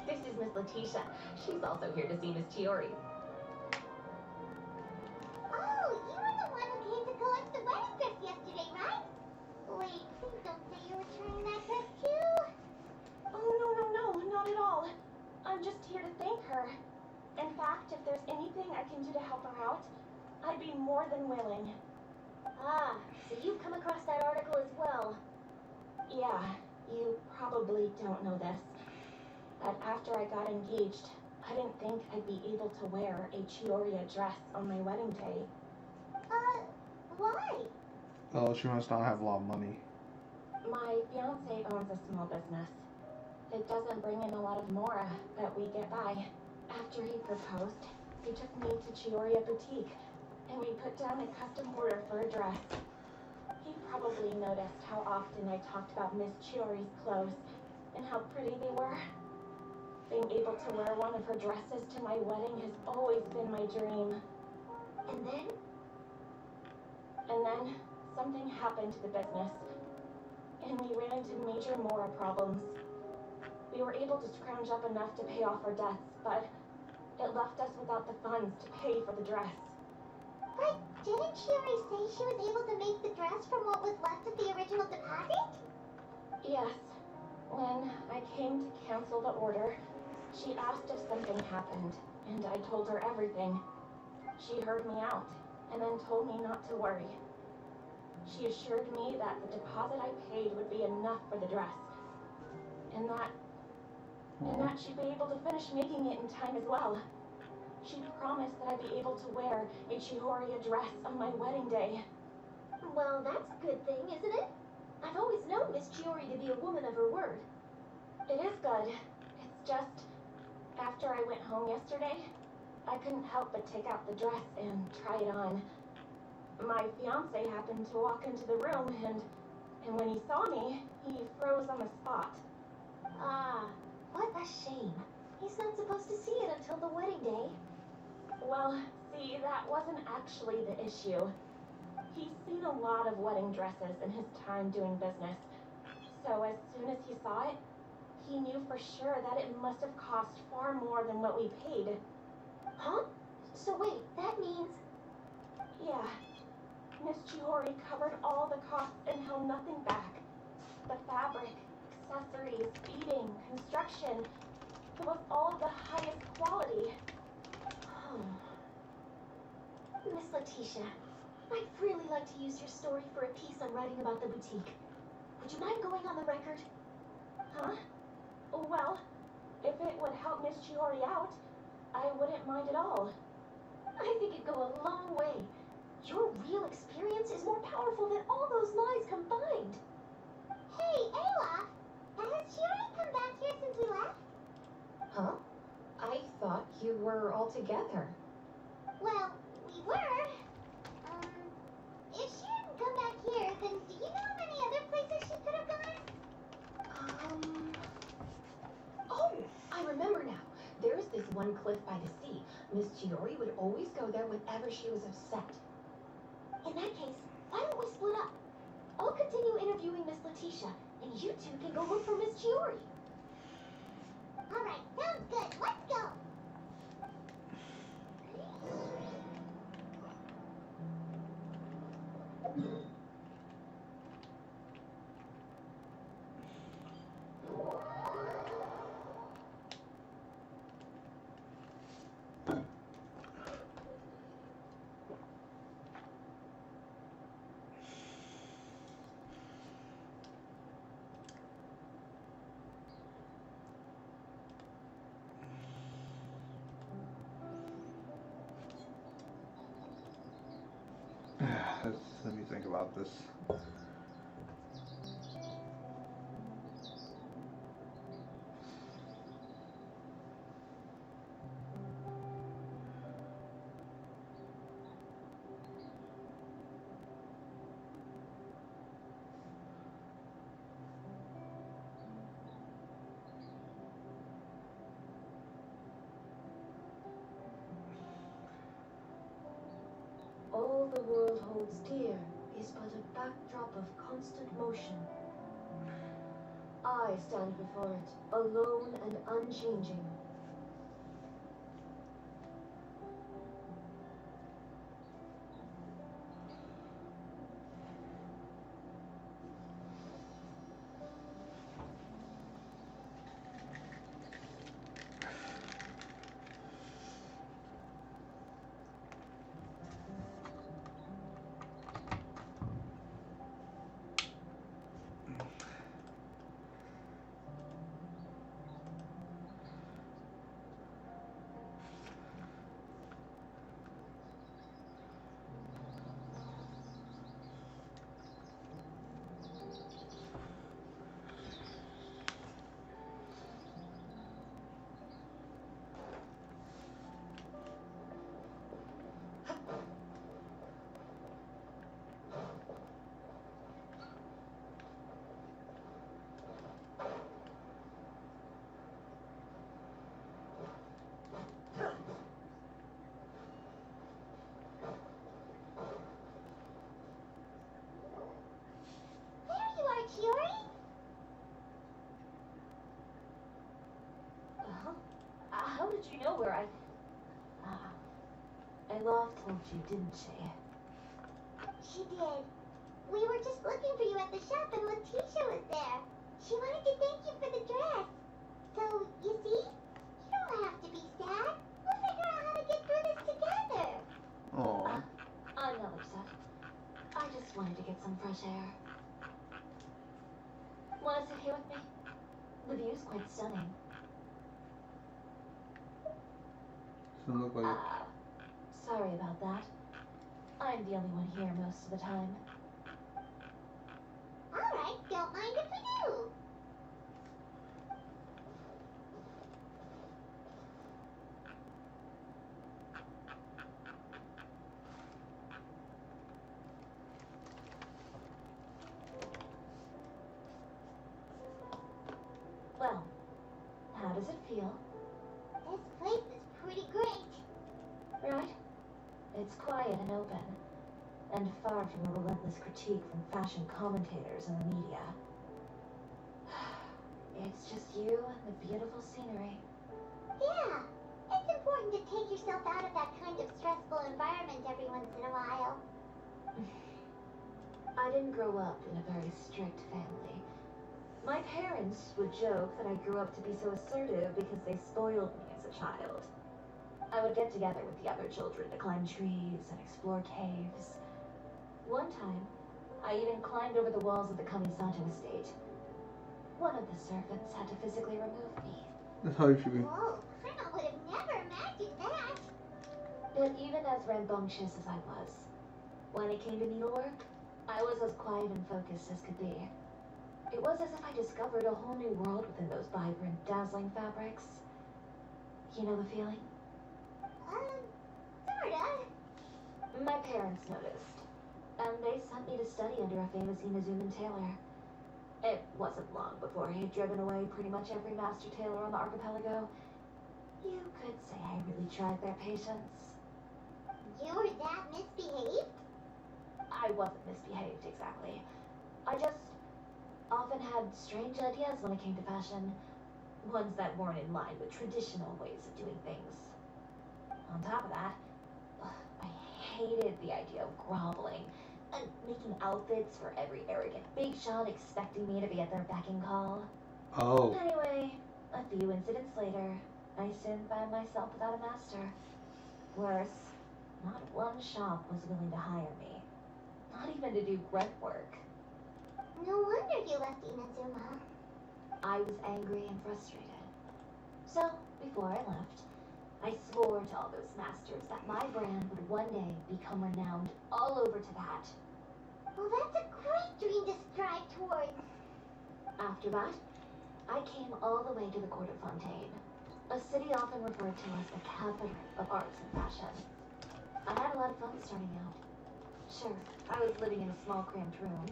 S7: This is Miss Letitia. She's also here to see Miss Chiori.
S4: Oh, you were the one who came to collect the wedding dress yesterday, right? Wait, please don't say you're returning that dress too.
S3: Oh, no, not at all. I'm just here to thank her. In fact, if there's anything I can do to help her out, I'd be more than willing.
S5: Ah, so you've come across that article as well.
S3: Yeah, you probably don't know this, but after I got engaged, I didn't think I'd be able to wear a Chioria dress on my wedding day.
S4: Why?
S2: Oh, she must not have a lot of money.
S3: My fiance owns a small business. It doesn't bring in a lot of mora, but we get by. After he proposed, he took me to Chioria Boutique, and we put down a custom order for a dress. He probably noticed how often I talked about Miss Chiori's clothes and how pretty they were. Being able to wear one of her dresses to my wedding has always been my dream.
S5: And then?
S3: And then something happened to the business, and we ran into major mora problems. We were able to scrounge up enough to pay off our debts, but it left us without the funds to pay for the dress.
S4: But didn't Chiori say she was able to make the dress from what was left of the original deposit?
S3: Yes. When I came to cancel the order, she asked if something happened, and I told her everything. She heard me out, and then told me not to worry. She assured me that the deposit I paid would be enough for the dress, and that she'd be able to finish making it in time as well. She promised that I'd be able to wear a Chioria dress on my wedding day.
S5: Well, that's a good thing, isn't it? I've always known Miss Chiori to be a woman of her word.
S3: It is good. It's just, after I went home yesterday, I couldn't help but take out the dress and try it on. My fiance happened to walk into the room, and when he saw me, he froze on the spot.
S5: Ah, what a shame. He's not supposed to see it until the wedding day.
S3: Well, see, that wasn't actually the issue. He's seen a lot of wedding dresses in his time doing business, so as soon as he saw it, he knew for sure that it must have cost far more than what we paid.
S5: Huh? So wait, that means...
S3: Yeah. Miss Chiori covered all the costs and held nothing back. The fabric, accessories, beading, construction, it was all of the highest quality.
S5: Oh. Miss Letitia, I'd really like to use your story for a piece I'm writing about the boutique. Would you mind going on the record? Huh? Well, if it would help Miss Chiori out, I wouldn't mind at all. I think it'd go a long way. Your real experience is more powerful than all those lies combined.
S4: Hey, Ayla! Has Chiori come back here since we left?
S7: Huh? I thought you were all together.
S4: Well, we were. If she hadn't come back here, then do you know of any other places she could have gone?
S7: Oh, I remember now. There's this one cliff by the sea. Miss Chiori would always go there whenever she was upset.
S3: In that case, why don't we split up? I'll continue interviewing Miss Letitia, and you two can go look for Miss Chiori.
S4: Alright, sounds good. Let's go!
S2: Let me think about this.
S3: All the world holds dear is but a backdrop of constant motion. I stand before it, alone and unchanging.
S4: Chiori?
S3: How did you know where I... Alof told you, didn't she?
S4: She did. We were just looking for you at the shop and Letitia was there. She wanted to thank you for the dress. So, you see? You don't have to be sad. We'll figure out how to get through this together.
S2: Oh.
S3: I'm not upset. I just wanted to get some fresh air. Want to sit here with me? The view's quite stunning.
S2: Doesn't look like it.
S3: Sorry about that. I'm the only one here most of the time.
S4: Alright, don't mind if we do.
S3: Well, how does it feel?
S4: This place is pretty great.
S3: Right? It's quiet and open, and far from the relentless critique from fashion commentators and the media. It's just you and the beautiful scenery.
S4: Yeah, it's important to take yourself out of that kind of stressful environment every once in a while.
S3: I didn't grow up in a very strict family. My parents would joke that I grew up to be so assertive because they spoiled me as a child. I would get together with the other children to climb trees and explore caves. One time, I even climbed over the walls of the Kamisato estate. one of the servants had to physically remove me.
S2: That's how you should be.
S4: Whoa, Criminal would have never imagined that.
S3: But even as rambunctious as I was, when it came to needlework, I was as quiet and focused as could be. It was as if I discovered a whole new world within those vibrant, dazzling fabrics. You know the feeling?
S4: Sorta.
S3: My parents noticed, and they sent me to study under a famous Inazuman tailor. It wasn't long before he had driven away pretty much every master tailor on the archipelago. You could say I really tried their patience.
S4: You were that misbehaved?
S3: I wasn't misbehaved, exactly. I just often had strange ideas when it came to fashion. Ones that weren't in line with traditional ways of doing things. On top of that, I hated the idea of groveling and making outfits for every arrogant big shot expecting me to be at their beck and call.
S2: Oh.
S3: Anyway, a few incidents later, I soon found myself without a master. Worse, not one shop was willing to hire me. Not even to do grunt work.
S4: No wonder you left Inazuma.
S3: I was angry and frustrated. So, before I left, I swore to all those masters that my brand would one day become renowned all over to that.
S4: Well, that's a great dream to strive towards.
S3: After that, I came all the way to the court of Fontaine, a city often referred to as the capital of arts and fashion. I had a lot of fun starting out. Sure, I was living in a small cramped room,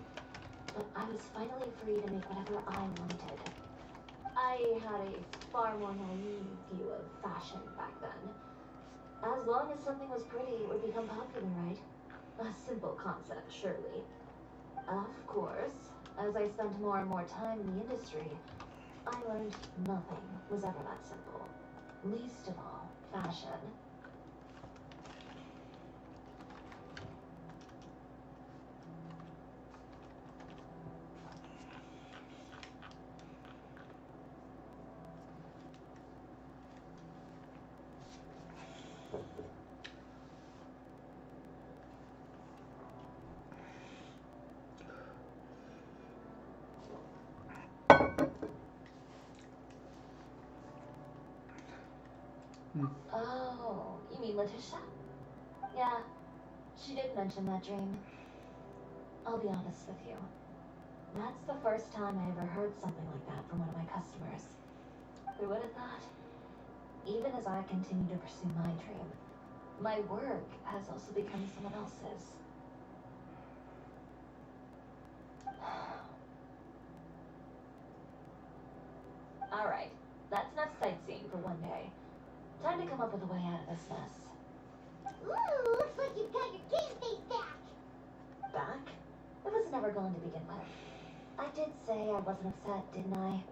S3: but I was finally free to make whatever I wanted. I had a far more naive view of fashion back then. As long as something was pretty, it would become popular, right? A simple concept, surely. Of course, as I spent more and more time in the industry, I learned nothing was ever that simple. Least of all, fashion. Oh, you mean Letitia? Yeah, she did mention that dream. I'll be honest with you. That's the first time I ever heard something like that from one of my customers. Who would have thought? Even as I continue to pursue my dream, my work has also become someone else's. Alright, that's enough sightseeing for one day. Time to come up with a way out of this mess.
S4: Ooh, looks like you've got your game face back.
S3: Back? It was never going to begin with. I did say I wasn't upset, didn't I?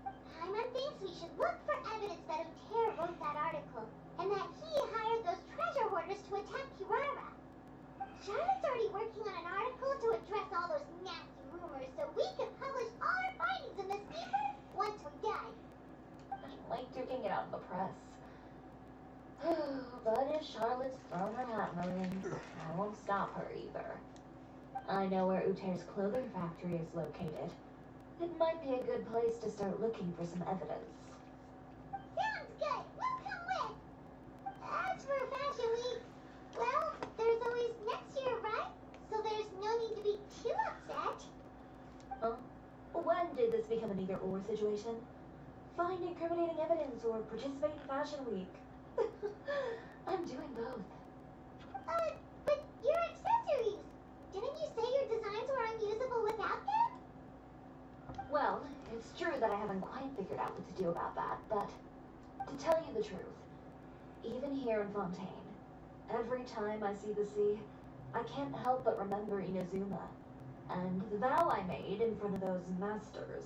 S4: Paimon thinks we should look for evidence that Uter wrote that article, and that he hired those treasure hoarders to attack Kirara. Charlotte's already working on an article to address all those nasty rumors so we can publish all our findings in this paper once we're done.
S3: I don't like duking it out in the press. But if Charlotte's thrown her hat in the ring, I won't stop her either. I know where Uter's clothing factory is located. It might be a good place to start looking for some evidence.
S4: Sounds good. We'll come with. As for Fashion Week, well, there's always next year, right? So there's no need to be too upset.
S3: Huh? When did this become an either-or situation? Find incriminating evidence or participate in Fashion Week. I'm doing both.
S4: But your accessories! Didn't you say your designs were unusable without them?
S3: Well, it's true that I haven't quite figured out what to do about that, but to tell you the truth, even here in Fontaine, every time I see the sea, I can't help but remember Inazuma and the vow I made in front of those masters.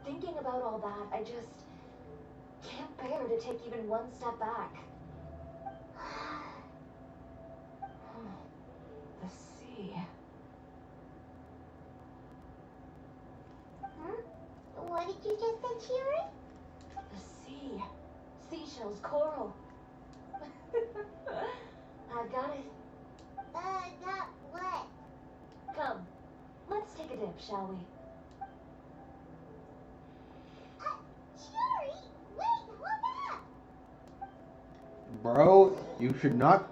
S3: Thinking about all that, I just can't bear to take even one step back. The sea.
S4: Huh? What did you just say, Chiori?
S3: The sea. Seashells, coral. I've got it.
S4: Got what?
S3: Come, let's take a dip, shall we?
S2: Bro, you should not.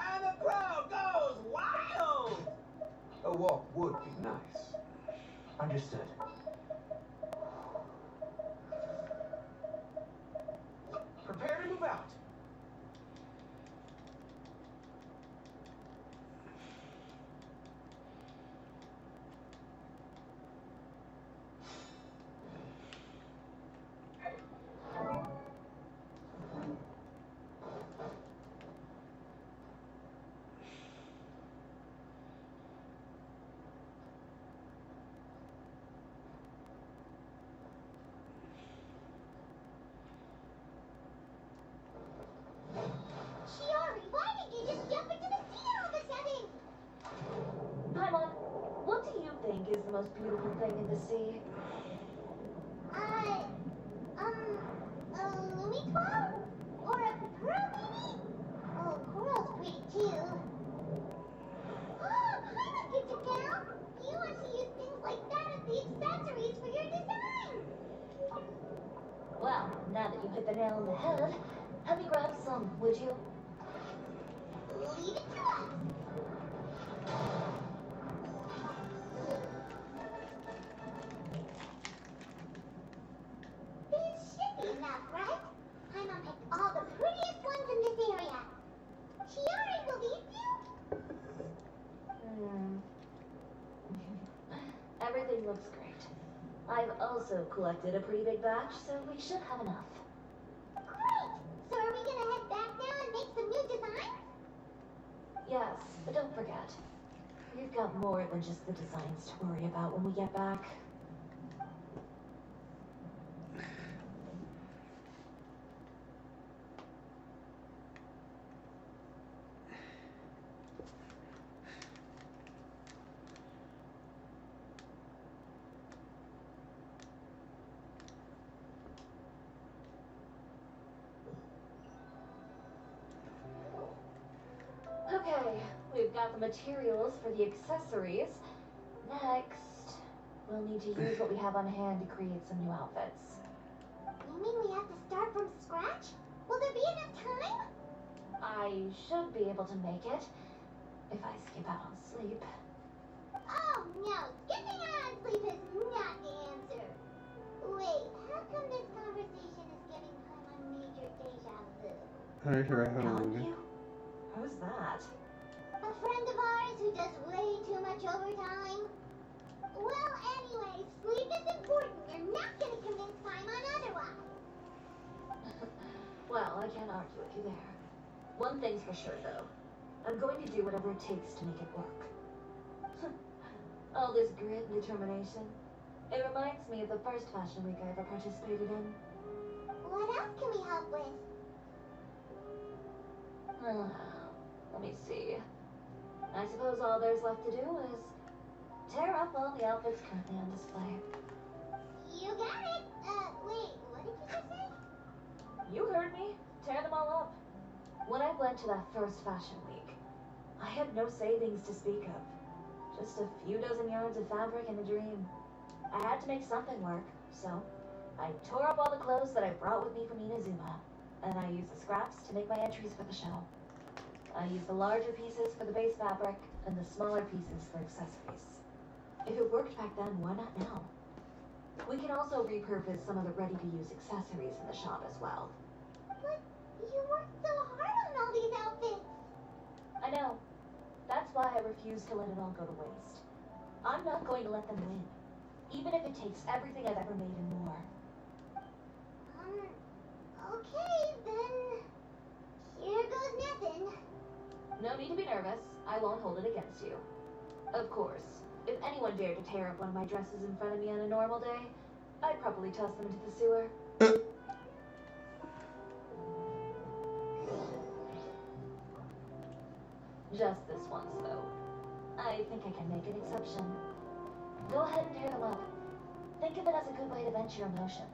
S9: And the crowd goes wild! A walk would be nice. Understood. Prepare to move out.
S4: Shiori, why did you just jump into the sea all of a sudden?
S3: Paimon, what do you think is the most beautiful thing in the sea?
S4: A Lumitwall? Or a pearl, maybe? Oh, coral's pretty too. Oh, Paimon gets it down! You want to use things like that as the accessories for your design!
S3: Well, now that you hit the nail on the head, help me grab some, would you?
S4: Leave it to us! This should be enough, right? Paimon picked all the prettiest ones in this area. Shiori will leave you?
S3: Everything looks great. I've also collected a pretty big batch, so we should have enough.
S4: Great! So are we gonna head back now and make some new designs?
S3: Yes, but don't forget, we've got more than just the designs to worry about when we get back. Okay, we've got the materials for the accessories. Next, we'll need to use what we have on hand to create some new outfits.
S4: You mean we have to start from scratch? Will there be enough time?
S3: I should be able to make it, if I skip out on sleep.
S4: Oh no, skipping out on sleep is not the answer. Wait, how come this conversation is giving Paimon major deja vu?
S2: I'm sure I have a
S3: Telling
S2: movie.
S3: you? Who's that?
S4: A friend of ours who does way too much overtime? Well, anyway, sleep is important. You're not gonna convince Paimon otherwise.
S3: Well, I can't argue with you there. One thing's for sure, though. I'm going to do whatever it takes to make it work. All this grit and determination. It reminds me of the first fashion week I ever participated in.
S4: What else can we help with?
S3: Let me see. I suppose all there's left to do is tear up all the outfits currently on display.
S4: You got it. Wait, what did you just say?
S3: You heard me. Tear them all up. When I went to that first fashion week, I had no savings to speak of. Just a few dozen yards of fabric and a dream. I had to make something work, so I tore up all the clothes that I brought with me from Inazuma, and I used the scraps to make my entries for the show. I used the larger pieces for the base fabric, and the smaller pieces for accessories. If it worked back then, why not now? We can also repurpose some of the ready-to-use accessories in the shop as well.
S4: But you worked so hard on all these outfits.
S3: I know,
S7: That's why I refuse to let it all go to waste. I'm not going to let them win, even if it takes everything I've ever made and more.
S4: Okay, then. Here goes nothing.
S7: No need to be nervous. I won't hold it against you. Of course, if anyone dared to tear up one of my dresses in front of me on a normal day, I'd probably toss them into the sewer. Just this once, though. I think I can make an exception. Go ahead and tear them up. Think of it as a good way to vent your emotions.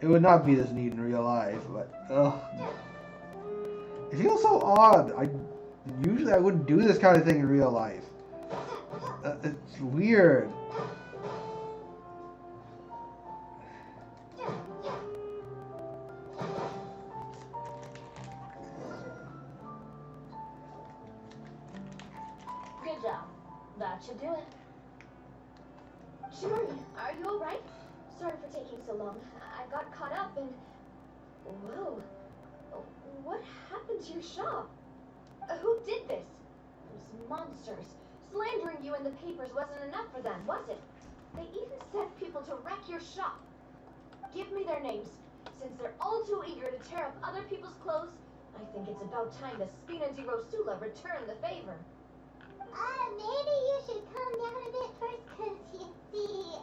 S2: It would not be this neat in real life, but it feels so odd. Usually I wouldn't do this kind of thing in real life. It's weird.
S7: Good job. That should do it.
S5: Shiori, are you alright? Sorry for taking so long. I got caught up and... Whoa. What happened to your shop? Who did this? Those monsters. Slandering you in the papers wasn't enough for them, was it? They even sent people to wreck your shop. Give me their names. Since they're all too eager to tear up other people's clothes, I think it's about time the Spina di Rosula return the favor.
S4: Maybe you should calm down a bit first, cause you see,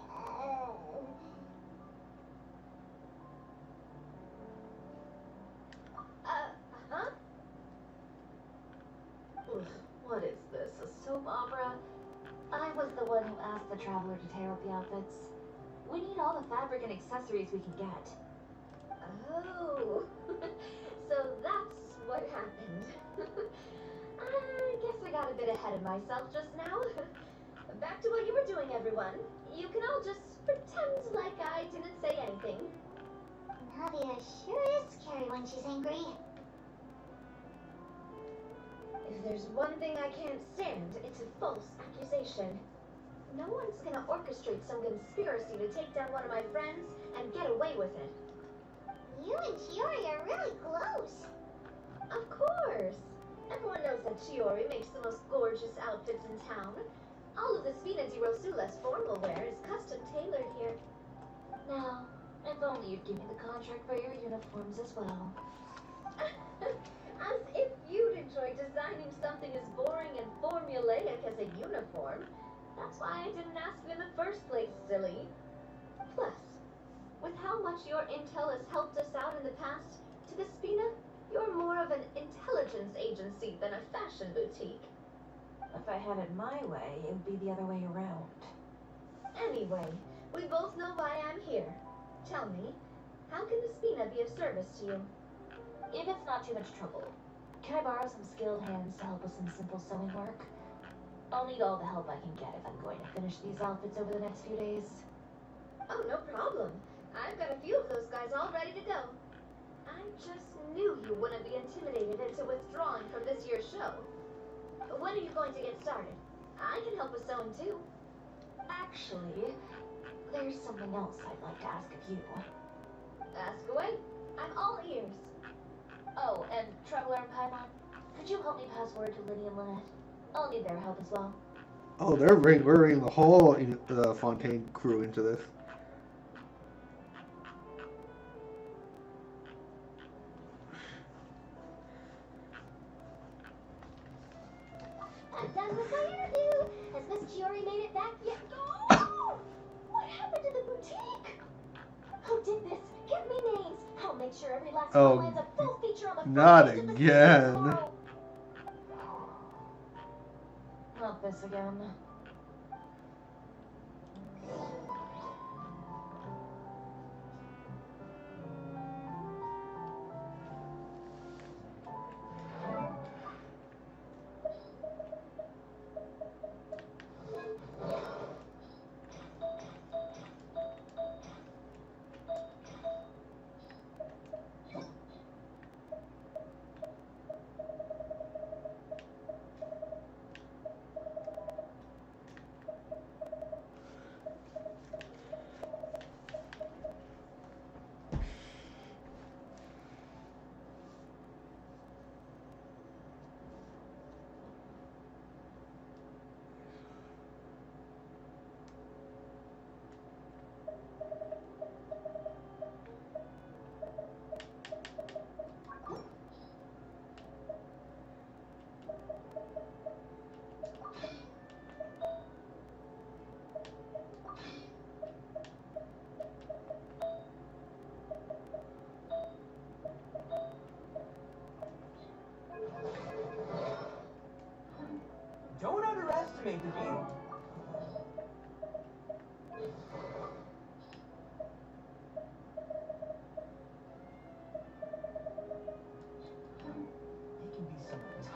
S5: Huh?
S7: What is this, a soap opera? I was the one who asked the traveler to tear up the outfits. We need all the fabric and accessories we can get.
S5: Oh, so that's what happened. I guess I got a bit ahead of myself just now. Back to what you were doing, everyone. You can all just pretend like I didn't say anything.
S4: Navia sure is scary when she's angry.
S5: If there's one thing I can't stand, it's a false accusation. No one's gonna orchestrate some conspiracy to take down one of my friends and get away with it.
S4: You and Shiori are really close.
S5: Of course. Everyone knows that Shiori makes the most gorgeous outfits in town. All of the Spina di Rosula's formal wear is custom tailored here.
S7: Now, if only you'd give me the contract for your uniforms as well.
S5: As if you'd enjoy designing something as boring and formulaic as a uniform. That's why I didn't ask you in the first place, silly. Plus, with how much your intel has helped us out in the past, to the Spina, you're more of an intelligence agency than a fashion boutique.
S7: If I had it my way, it would be the other way around.
S5: Anyway, we both know why I'm here. Tell me, how can the Spina be of service to you?
S7: If it's not too much trouble, can I borrow some skilled hands to help with some simple sewing work? I'll need all the help I can get if I'm going to finish these outfits over the next few days.
S5: Oh, no problem. I've got a few of those guys all ready to go. I just knew you wouldn't be intimidated into withdrawing from this year's show. When are you going to get started? I can help with sewing too.
S7: Actually, there's something else I'd like to ask of you.
S5: Ask away. I'm all ears.
S7: Oh, and Traveler and Paimon, could you help me pass word to Liddy and Lynette? I'll need their help as well.
S2: Oh, we're bringing the whole Fontaine crew into this.
S4: I'm done with my interview. Has Miss Shiori made it back yet? Oh! What happened to the boutique? Who did this? Give me names. I'll make sure every last one lands a full feature on the front
S2: not
S4: page of the
S2: again.
S4: tomorrow.
S7: Not this again.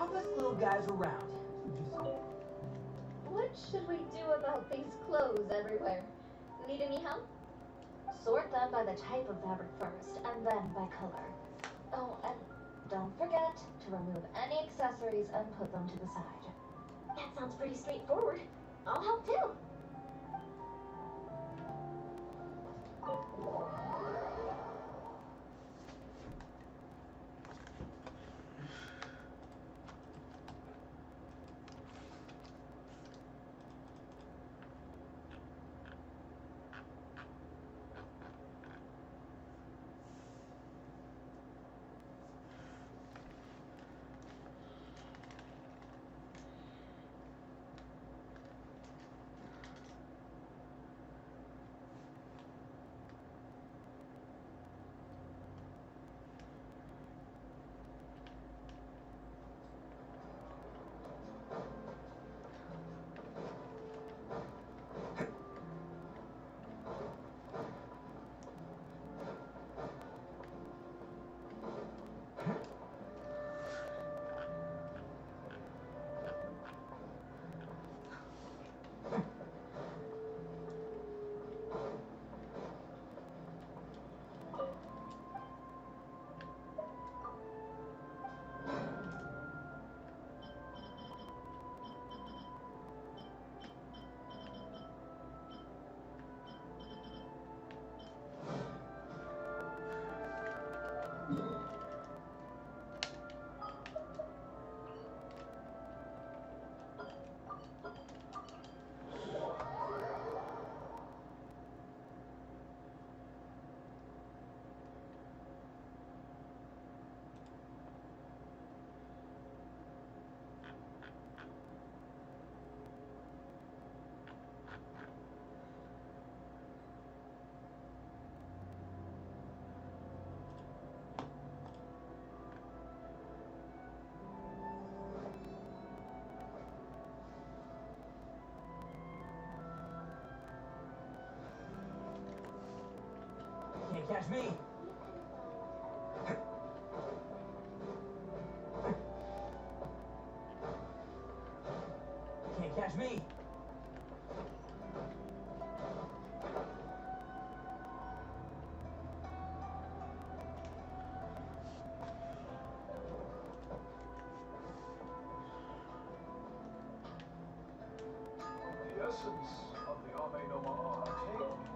S6: toughest little guys around.
S3: What should we do about these clothes everywhere? Need any help? Sort them by the type of fabric first, and then by color. Oh, and don't forget to remove any accessories and put them to the side.
S5: That sounds pretty straightforward. I'll help too.
S6: Can't catch me. Can't catch me.
S9: The essence of the Ame no Ma'ate.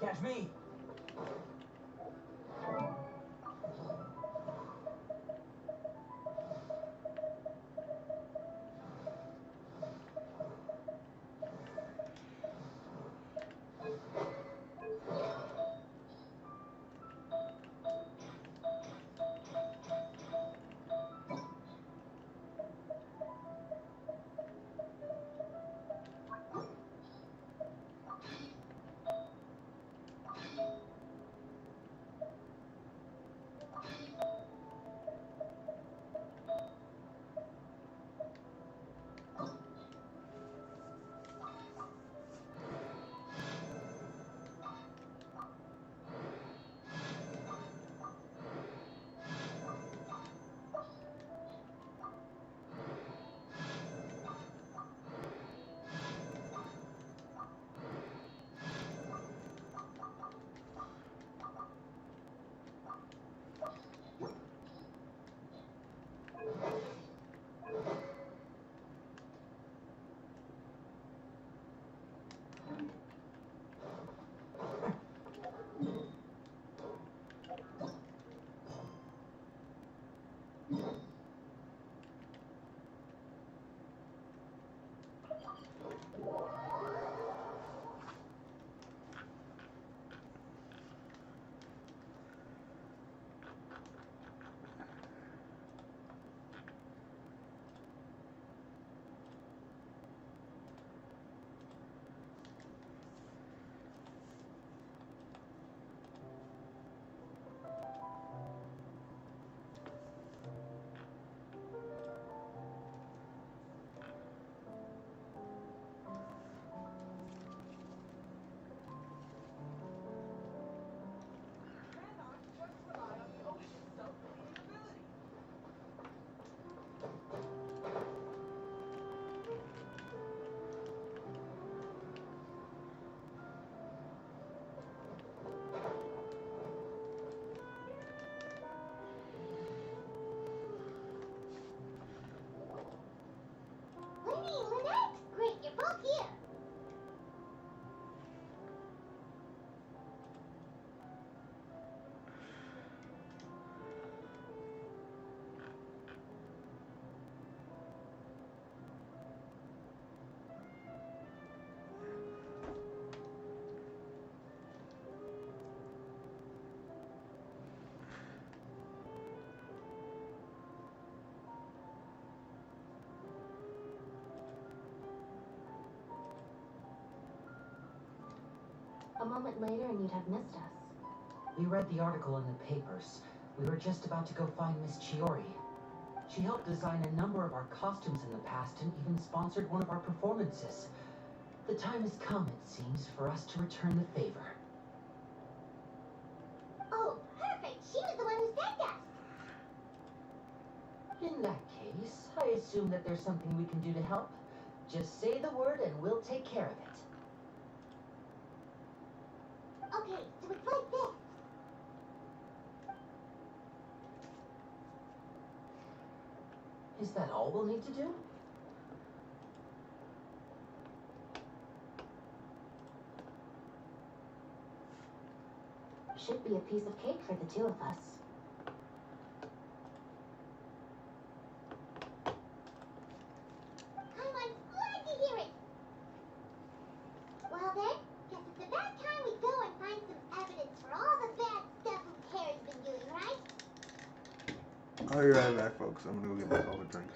S9: catch me.
S4: Lenny, Lynette! Great, you're both here.
S3: A moment later and you'd have missed us.
S7: We read the article in the papers. We were just about to go find Miss Chiori. She helped design a number of our costumes in the past and even sponsored one of our performances. The time has come, it seems, for us to return the favor.
S4: Oh, perfect. She was the one who sent us.
S7: In that case, I assume that there's something we can do to help. Just say the word and we'll take care of it.
S4: Okay, so it's like this.
S7: Is that all we'll need to do?
S3: Should be a piece of cake for the two of us.
S4: I'm glad to hear it. Well then, guess it's about time we go and find some evidence for all the bad stuff who Harry's been doing, right?
S2: I'll be right back, folks. I'm gonna go get myself a drink.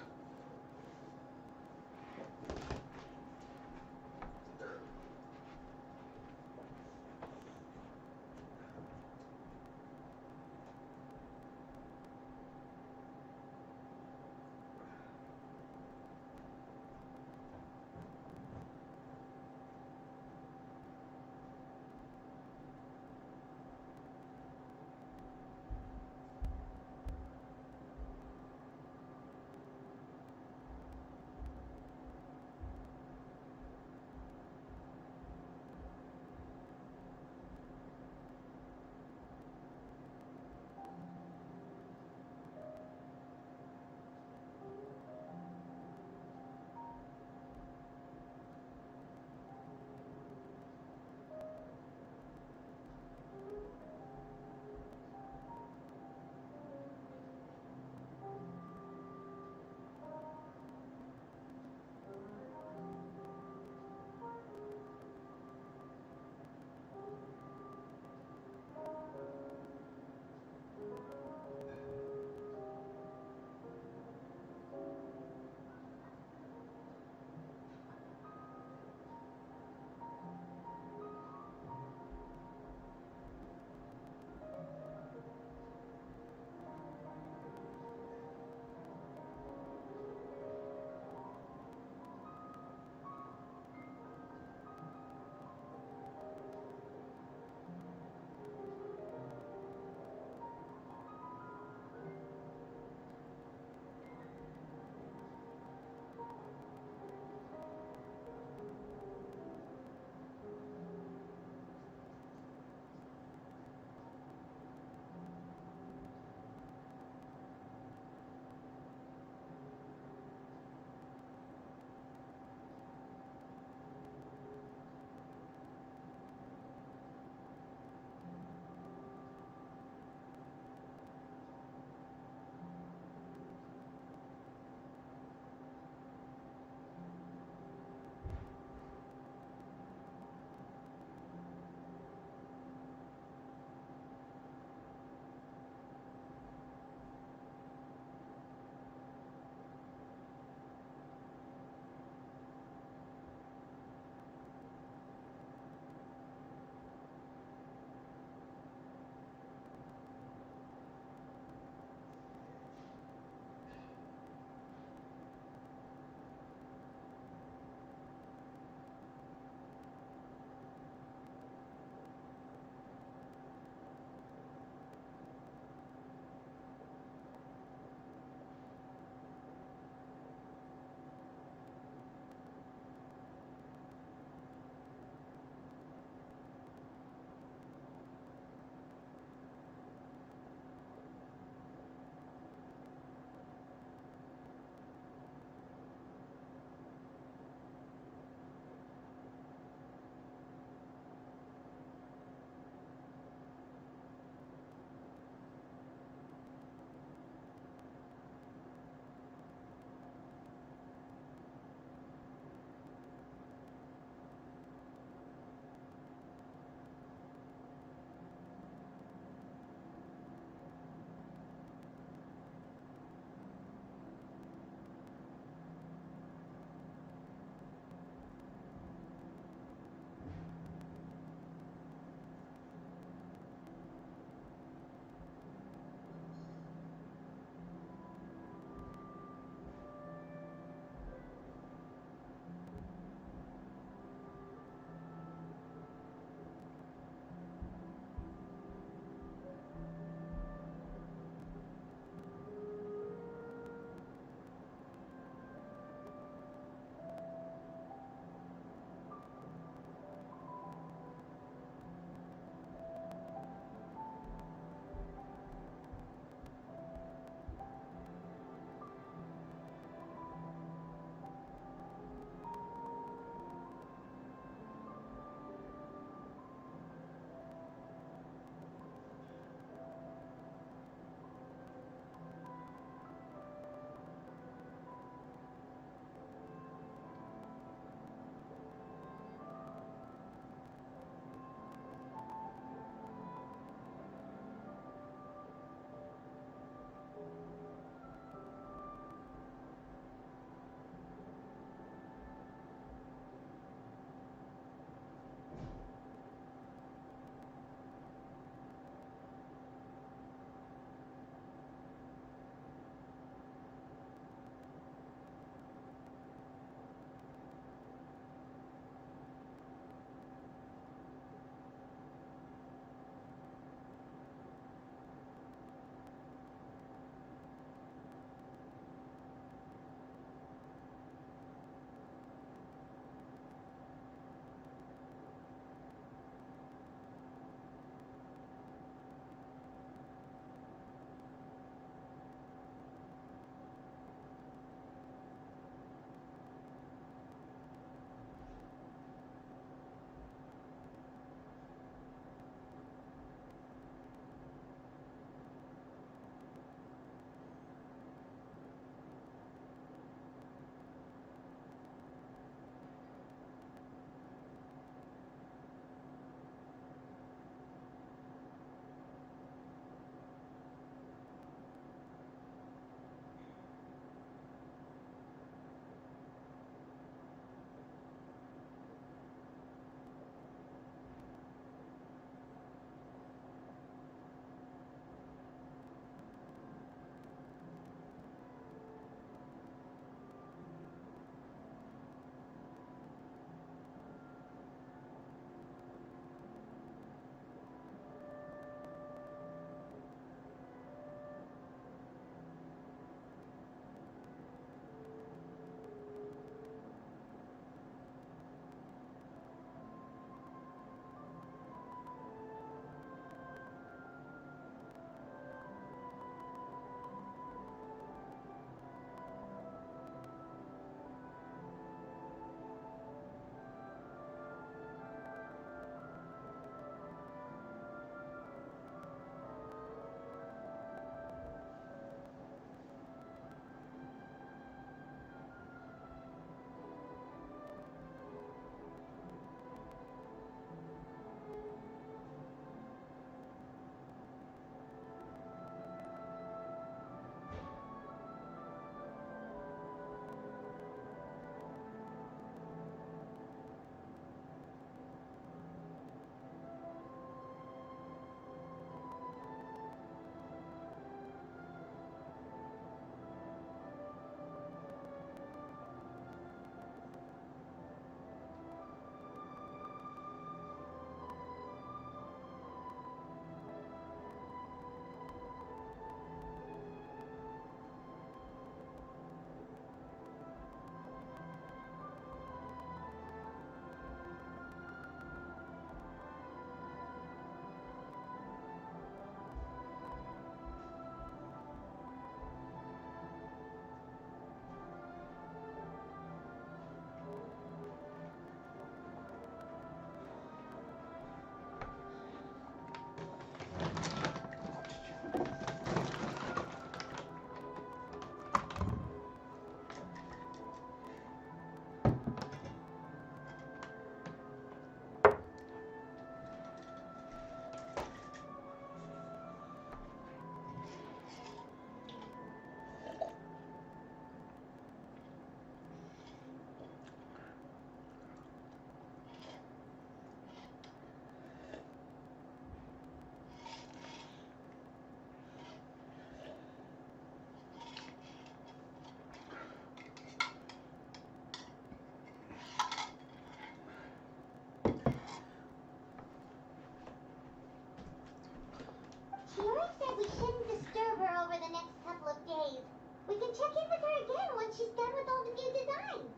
S4: said we shouldn't disturb her over the next couple of days. We can check in with her again once she's done with all the new designs.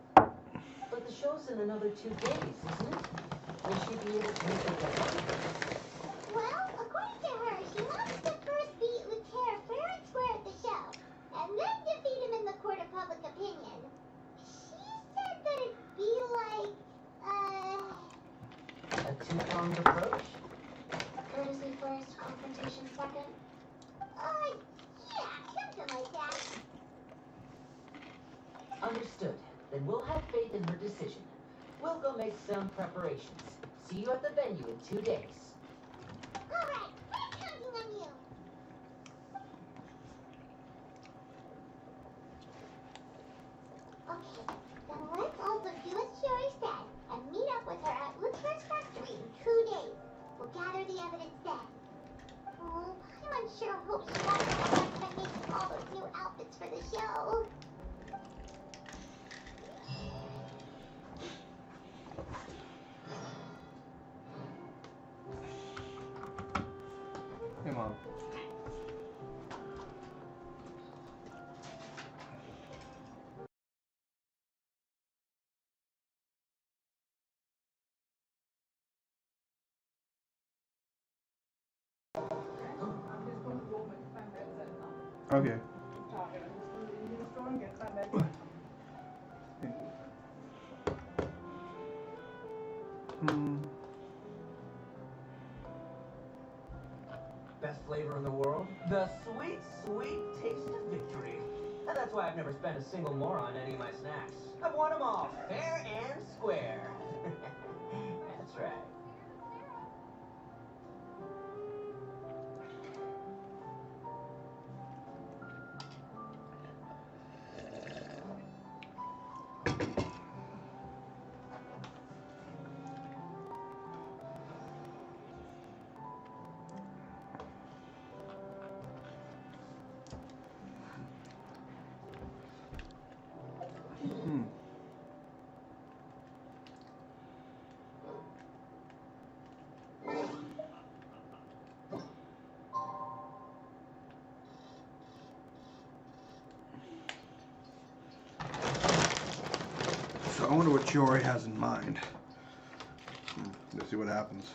S7: But the show's in another 2 days, isn't it? Will she be able to make it back?
S4: Well, according to her, she wants to first beat Luther fair and square at the show, and then defeat him in the court of public opinion. She said that it'd be like,
S7: A 2-pronged approach?
S5: Courtesy first, confrontation second.
S4: yeah, something like that.
S7: Understood. Then we'll have faith in her decision. We'll go make some preparations. See you at the venue in 2 days.
S4: All right, we're counting on you. Okay, then let's also do as Shiori said and meet up with her at Luther's factory in 2 days. We'll gather the evidence then. Oh, I'm sure hope she won't have by making all those new outfits for the show.
S2: Hey, Mom. Okay.
S11: Best flavor in the world? The sweet, sweet taste of victory. And that's why I've never spent a single more on any of my snacks. I've won them all, fair and square. That's right.
S2: So I wonder what Shiori has in mind. Let's see what happens.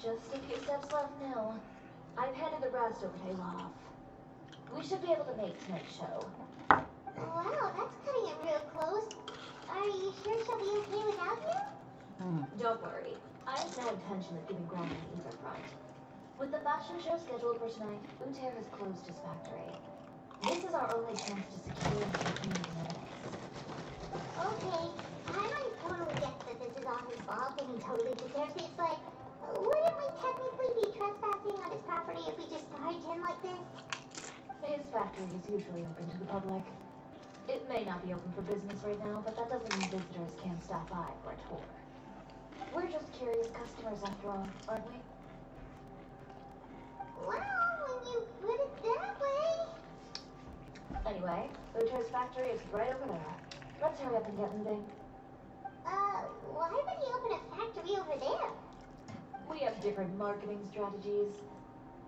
S3: Just a few steps left now. I've handed the rest over to Olaf. We should be able to make tonight's show.
S4: Wow, that's cutting it real close. Are you sure she'll be okay without you?
S3: Don't worry. I have no intention of giving ground on either front. With the fashion show scheduled for tonight, Uter has closed his factory. This is our only chance to secure and continue the minutes.
S4: Okay, I totally get that this is all his fault and he totally deserves it, but wouldn't we technically be trespassing on his property if we just barge in like this?
S3: His factory is usually open to the public. It may not be open for business right now, but that doesn't mean visitors can't stop by for a tour. We're just curious customers after all, aren't we?
S4: Well, when you put it that way.
S3: Anyway, Uter's factory is right over there. Let's hurry up and get moving.
S4: Why would he open a factory over there?
S3: We have different marketing strategies.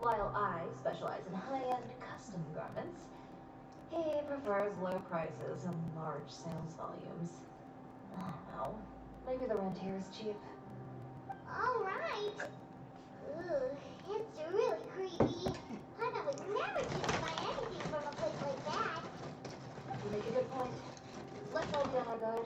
S3: While I specialize in high-end custom garments, he prefers low prices and large sales volumes. I don't know. Maybe the rent here is cheap.
S4: Alright. Ugh, it's really creepy. Hana would never choose to buy anything from a place like that.
S3: You make a good point. Let's all be on our guard.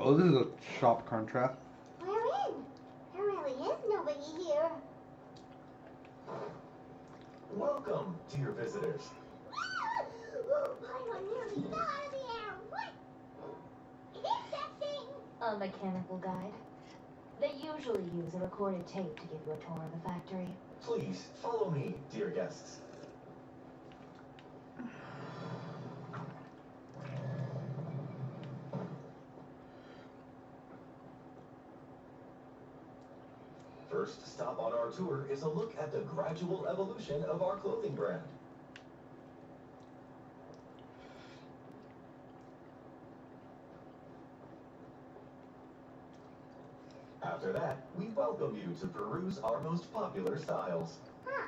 S2: Oh, this is a shop contract.
S4: We're in. There really is nobody here.
S10: Welcome, dear visitors.
S4: Oh, I nearly fell out of the air. What? Is that thing?
S3: A mechanical guide. They usually use a recorded tape to give you a tour of the factory.
S10: Please follow me, dear guests. First stop on our tour is a look at the gradual evolution of our clothing brand. After that, we welcome you to peruse our most popular styles.
S4: Huh.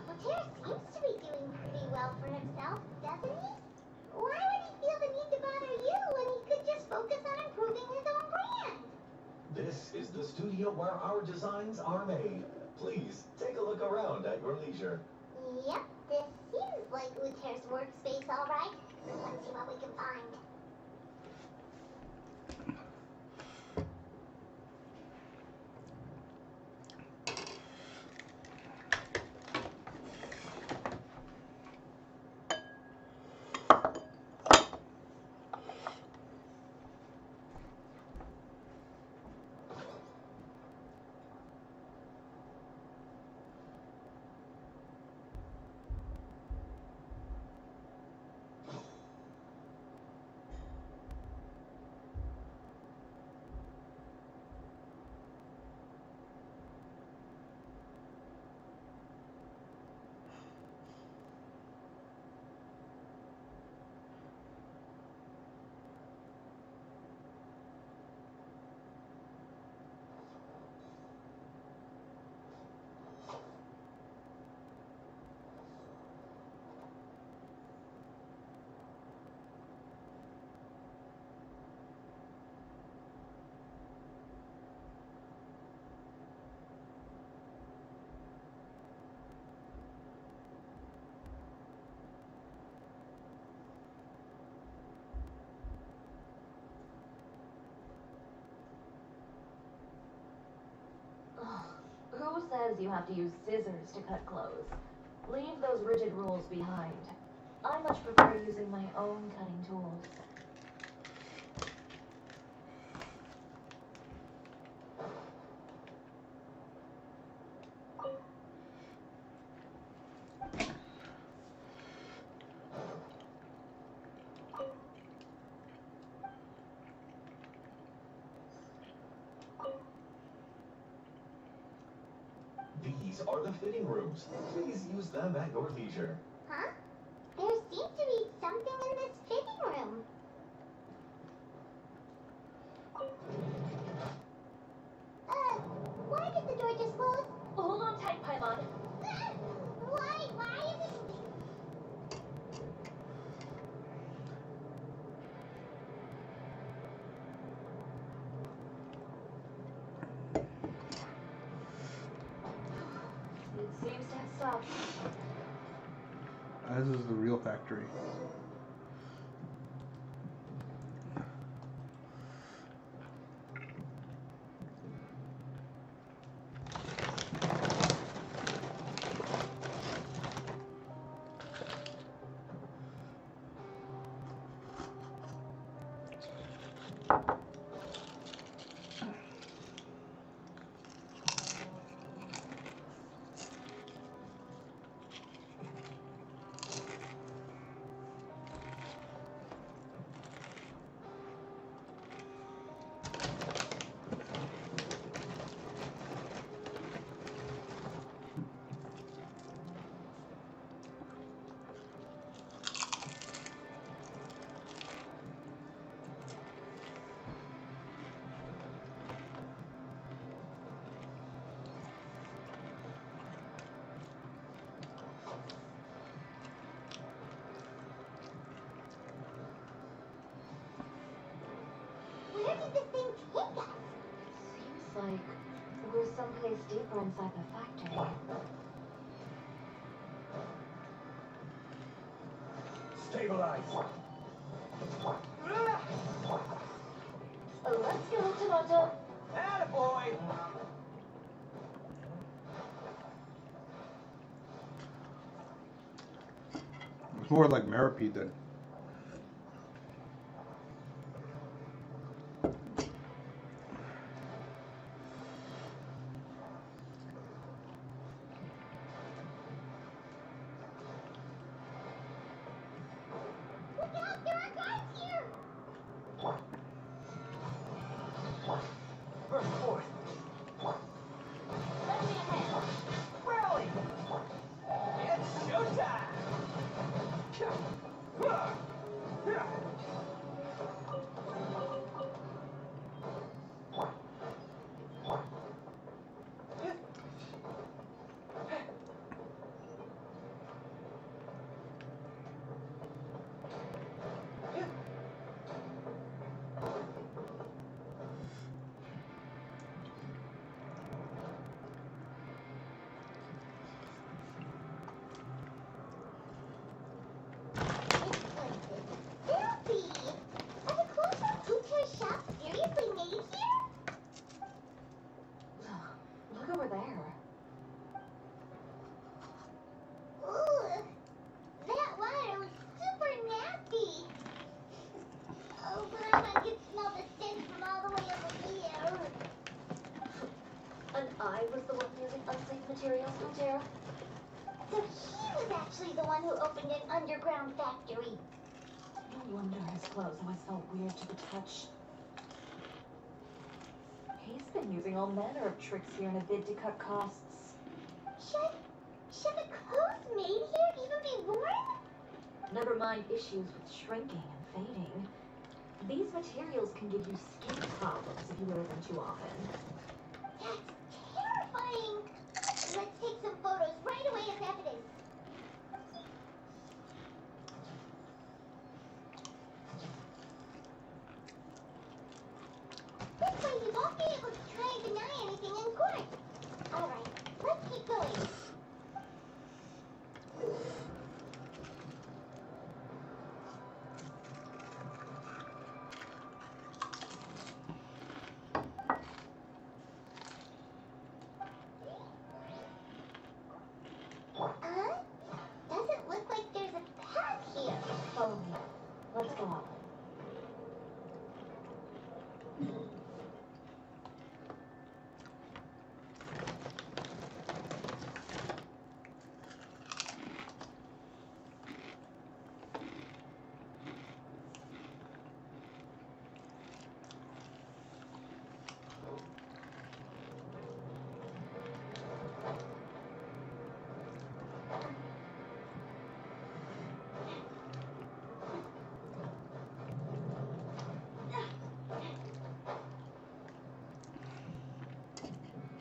S4: Laterra seems to be doing pretty well for himself, doesn't he? Why would he feel the need to bother you when he could just focus on improving his own brand?
S10: This is the studio where our designs are made. Please, take a look around at your leisure.
S4: Yep, this seems like Laterra's workspace, all right. Let's see what we can find.
S7: says you have to use scissors to cut clothes. Leave those rigid rules behind. I much prefer using my own cutting tools.
S8: These are the fitting rooms. Please use them at your leisure.
S4: Huh? There seems to be something in this fitting room. Why did the door just close?
S3: Hold on tight, Paimon.
S4: Why is it...
S7: It seems to have stopped.
S2: As is the real factory.
S4: Where did this thing take us?
S7: Seems like we're someplace deeper inside the factory.
S9: Stabilize.
S3: Let's go, Tomato.
S11: Attaboy!
S2: It's more like Maripede than.
S4: Look out, there are guards here!
S11: First forth.
S3: Let me ahead.
S11: Rally! It's showtime!
S4: Filthy! Are the clothes from Pooter's shop seriously made here?
S7: Look over there.
S4: Ooh, that water was super nasty. Oh, but I could smell the stench from all the way over here.
S3: And I was the one using unsafe materials, Pooter.
S4: So he was actually the one who opened an underground factory.
S7: No wonder his clothes always felt weird to the touch. He's been using all manner of tricks here in a bid to cut costs.
S4: Should the clothes made here even be worn?
S7: Never mind issues with shrinking and fading. These materials can give you skin problems if you wear them too often.
S4: That's terrifying. Let's take some photos right away as evidence. This way he won't be able to try and deny anything in court. All right, let's keep going.
S7: Follow me. Let's go out.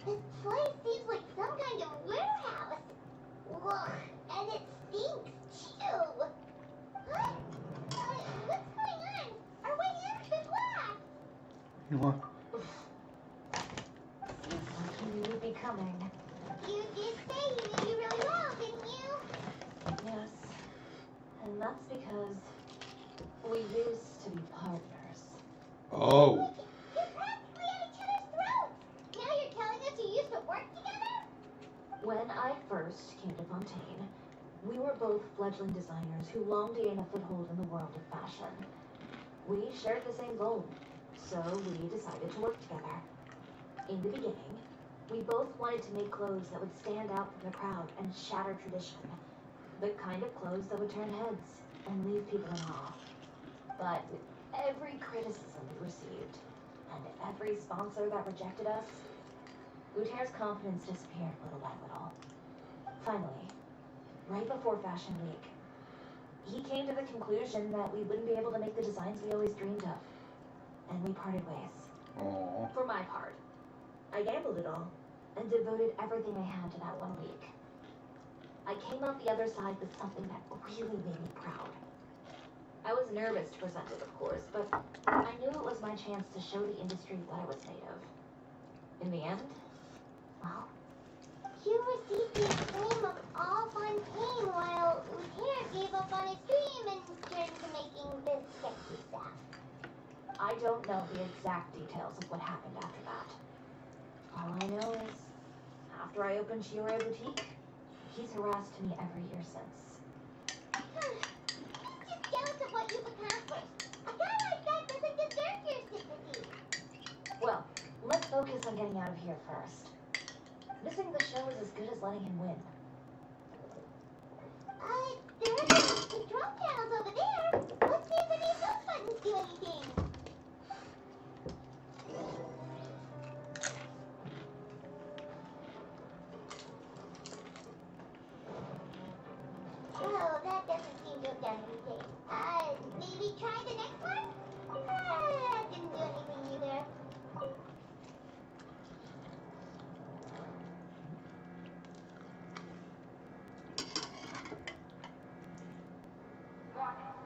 S4: This place seems like some kind of warehouse. Ugh, and it stinks too. What? What's going on? Our way in's been blocked.
S2: You want?
S7: Seems like you knew we'd be coming.
S4: You did say you knew you really well, didn't you?
S7: Yes. And that's because we used to be partners.
S2: Oh.
S4: You're practically at each other's throats. Now you're telling us you used to work together?
S7: When I first came to Fontaine, we were both fledgling designers who longed to gain a foothold in the world of fashion. We shared the same goal, so we decided to work together. In the beginning, we both wanted to make clothes that would stand out from the crowd and shatter tradition. The kind of clothes that would turn heads and leave people in awe. But with every criticism we received, and every sponsor that rejected us, Utaire's confidence disappeared little by little. Finally, right before Fashion Week, he came to the conclusion that we wouldn't be able to make the designs we always dreamed of. And we parted ways.
S2: Oh.
S7: For my part, I gambled it all and devoted everything I had to that 1 week. I came out the other side with something that really made me proud. I was nervous to present it, of course, but I knew it was my chance to show the industry what I was made of. In the end, well,
S4: You received the acclaim of all Fontaine while Utaire gave up on his dream and turned to making this sketchy stuff.
S7: I don't know the exact details of what happened after that. All I know is, after I opened Shiore Boutique, he's harassed me every year since.
S4: He's just jealous of what you've accomplished. A guy like that doesn't deserve your sympathy.
S7: Well, let's focus on getting out of here first. Missing the show is as good as letting him win.
S4: There are some control panels over there. Let's see if any of those buttons do anything. Oh, that doesn't seem to have done anything. Maybe try the next one? That didn't do anything either.
S6: Warning.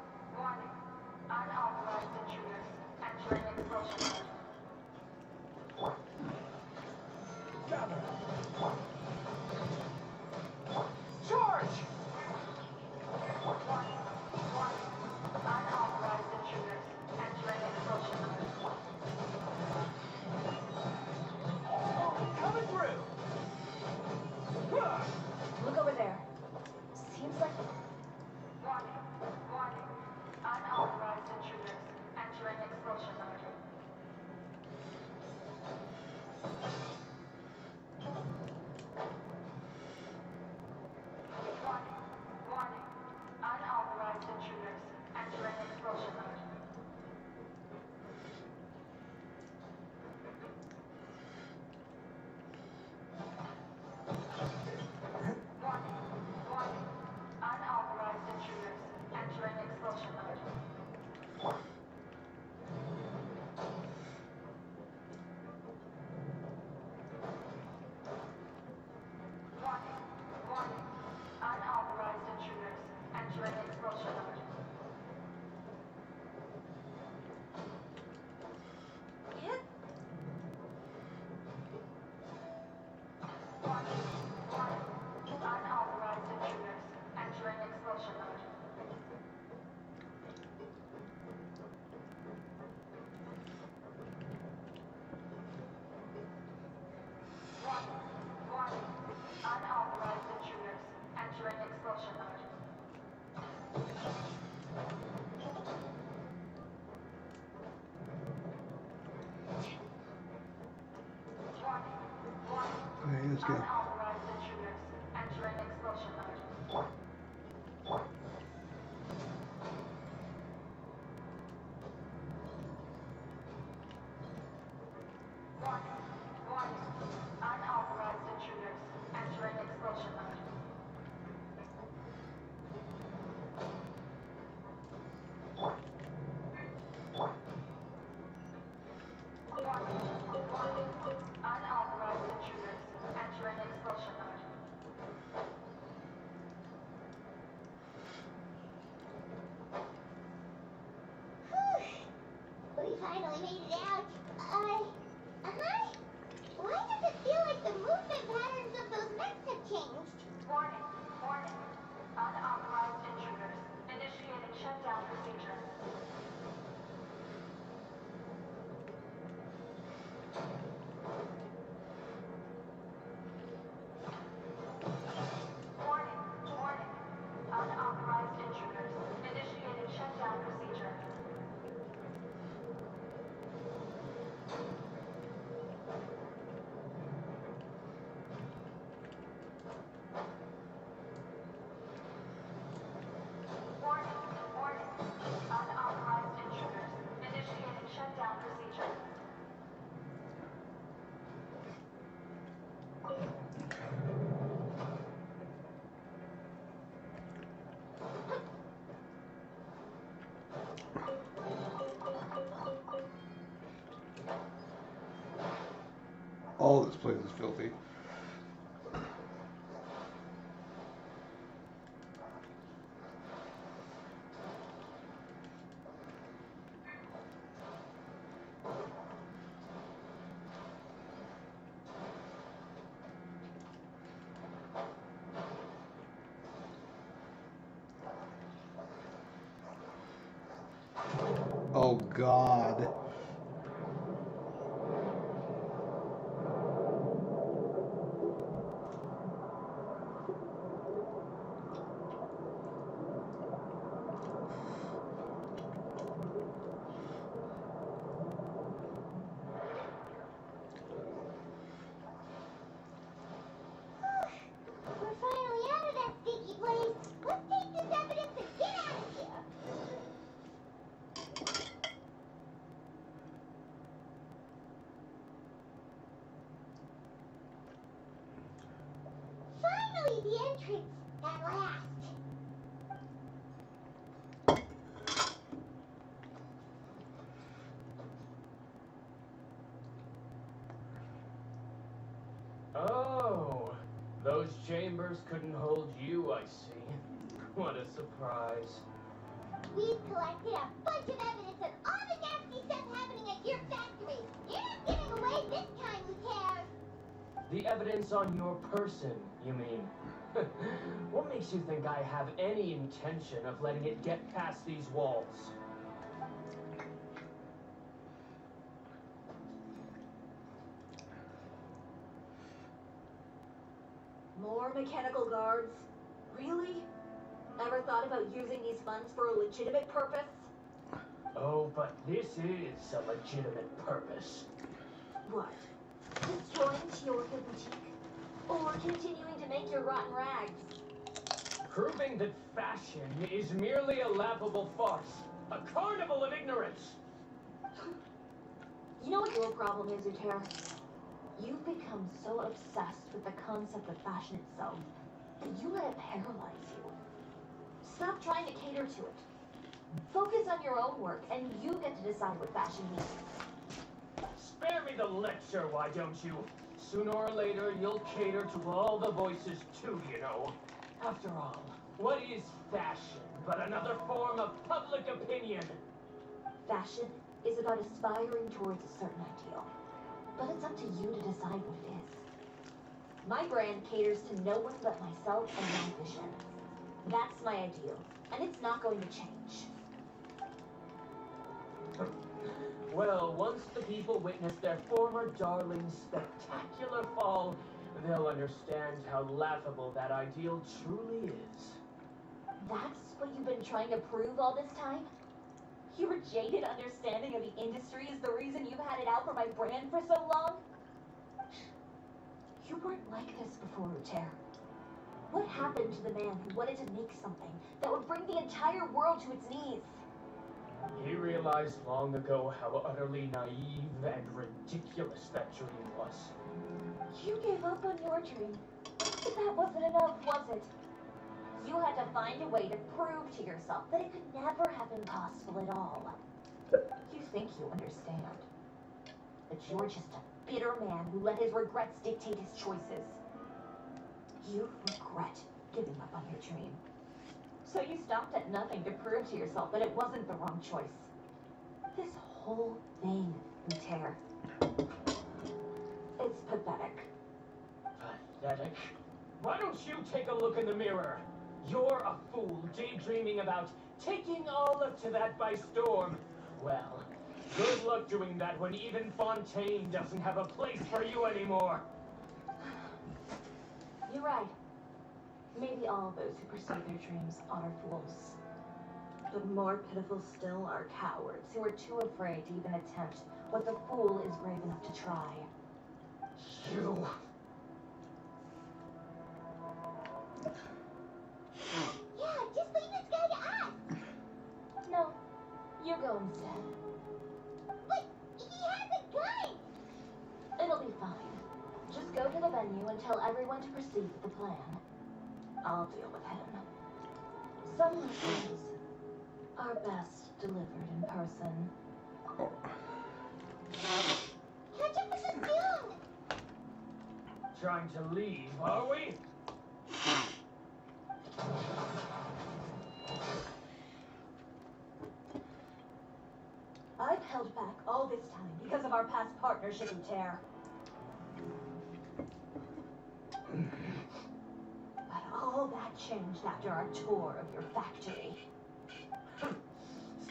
S2: go.
S5: Unauthorized intruders entering expulsion mode. Warning. Unauthorized intruders entering expulsion mode. Warning. Unauthorized intruders entering expulsion mode.
S4: Whew. We finally made it out. Why does it feel like the movement patterns of those mechs have changed?
S5: Warning. Unauthorized intruders initiating shutdown procedure. Warning. Unauthorized intruders initiating shutdown procedure. Warning. Unauthorized intruders initiating shutdown procedure.
S2: All this place is filthy. Oh God.
S4: We're finally out of that stinky place. Let's take this evidence and get out of here. Finally, the entrance. At last.
S9: Oh, those chambers couldn't hold you, I see. What a surprise.
S4: We've collected a bunch of evidence of all the nasty stuff happening at your factory. You're not getting away this time, Lieutenant.
S9: The evidence on your person, you mean? What makes you think I have any intention of letting it get past these walls?
S3: More mechanical guards? Really? Ever thought about using these funds for a legitimate purpose?
S9: Oh, but this is a legitimate purpose.
S3: What? Destroying Peoria Boutique? Or continuing to make your rotten rags?
S9: Proving that fashion is merely a laughable farce. A carnival of ignorance.
S3: You know what your problem is, Utera? You've become so obsessed with the concept of fashion itself that you let it paralyze you. Stop trying to cater to it. Focus on your own work, and you get to decide what fashion means.
S9: Spare me the lecture, why don't you? Sooner or later, you'll cater to all the voices too, you know. After all, what is fashion but another form of public opinion?
S3: Fashion is about aspiring towards a certain ideal. But it's up to you to decide what it is. My brand caters to no one but myself and my vision. That's my ideal, and it's not going to change.
S9: Well, once the people witness their former darling's spectacular fall, they'll understand how laughable that ideal truly is.
S3: That's what you've been trying to prove all this time? Your jaded understanding of the industry is the reason you've had it out for my brand for so long? You weren't like this before, Uter. What happened to the man who wanted to make something that would bring the entire world to its knees?
S12: He realized long ago how utterly naive and ridiculous that dream was.
S3: You gave up on your dream. But that wasn't enough, was it? You had to find a way to prove to yourself that it could never have been possible at all. You think you understand. But you're just a bitter man who let his regrets dictate his choices. You regret giving up on your dream. So you stopped at nothing to prove to yourself that it wasn't the wrong choice. This whole thing, Uter. It's pathetic.
S12: Pathetic? Why don't you take a look in the mirror? You're a fool daydreaming about taking all of Tibet by storm. Well, good luck doing that when even Fontaine doesn't have a place for you anymore.
S3: You're right. Maybe all those who pursue their dreams are fools. But more pitiful still are cowards who are too afraid to even attempt what the fool is brave enough to try.
S12: You...
S4: Yeah, just leave this guy to us.
S3: No, you go instead.
S4: But he has a gun.
S3: It'll be fine. Just go to the venue and tell everyone to proceed with the plan. I'll deal with him. Some lessons are best delivered in person.
S4: Catch up with us soon.
S12: Trying to leave, are we?
S3: I've held back all this time because of our past partnership, Uter. But all that changed after our tour of your factory.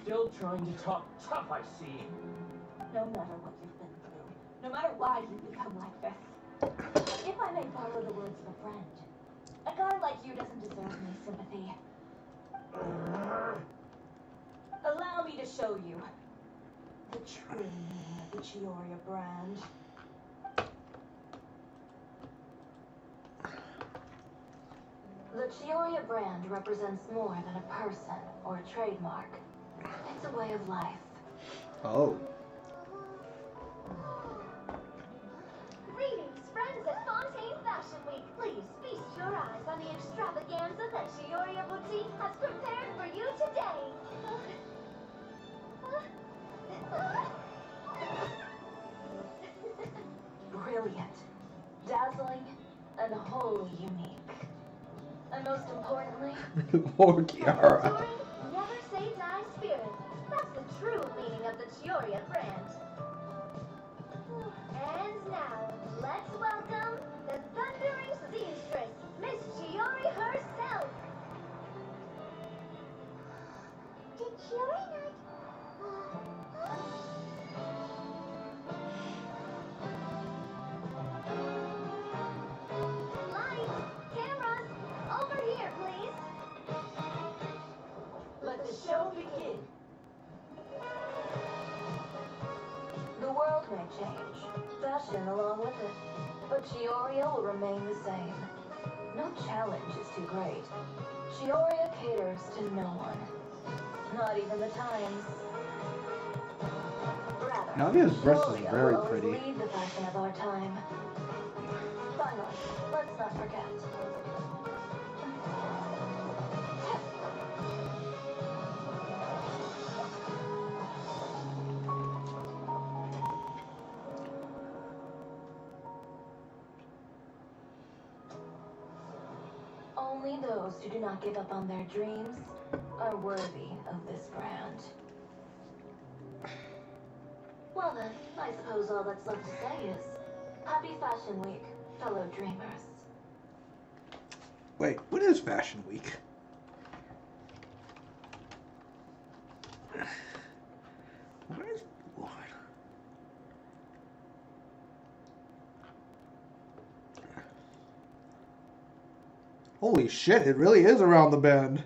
S12: Still trying to talk tough, I see.
S3: No matter what you've been through, no matter why you've become like this, if I may borrow the words of a friend, a guy like you doesn't deserve my sympathy. Allow me to show you the true meaning of the Peoria brand. The Peoria brand represents more than a person or a trademark. It's a way of life.
S2: Oh.
S5: Greetings, friends at Fontaine Fashion Week. Please feast your eyes on the extravaganza that Peoria Boutique has prepared for you today.
S3: Brilliant, dazzling, and wholly unique. And most importantly,
S2: Poor Kiara.
S5: Touring, never say die spirit. That's the true meaning of the Peoria brand. And now, let's welcome the thundering seamstress, Miss Chiori herself.
S4: Did Chiori not...
S5: Lights, cameras, over here, please.
S3: let the show begin. The world may change, fashion along with it, but Peoria will remain the same. No challenge is too great. Peoria caters to no one, not even the times. Rather,
S2: Nadia's dress is
S3: Peoria
S2: very
S3: will always
S2: pretty.
S3: lead the fashion of our time. Finally, let's not forget. Only those who do not give up on their dreams are worthy of this brand. Well then, I suppose all that's left to say is, Happy Fashion Week, fellow dreamers.
S2: Wait, when is Fashion Week? What is... What? Holy shit, it really is around the bend.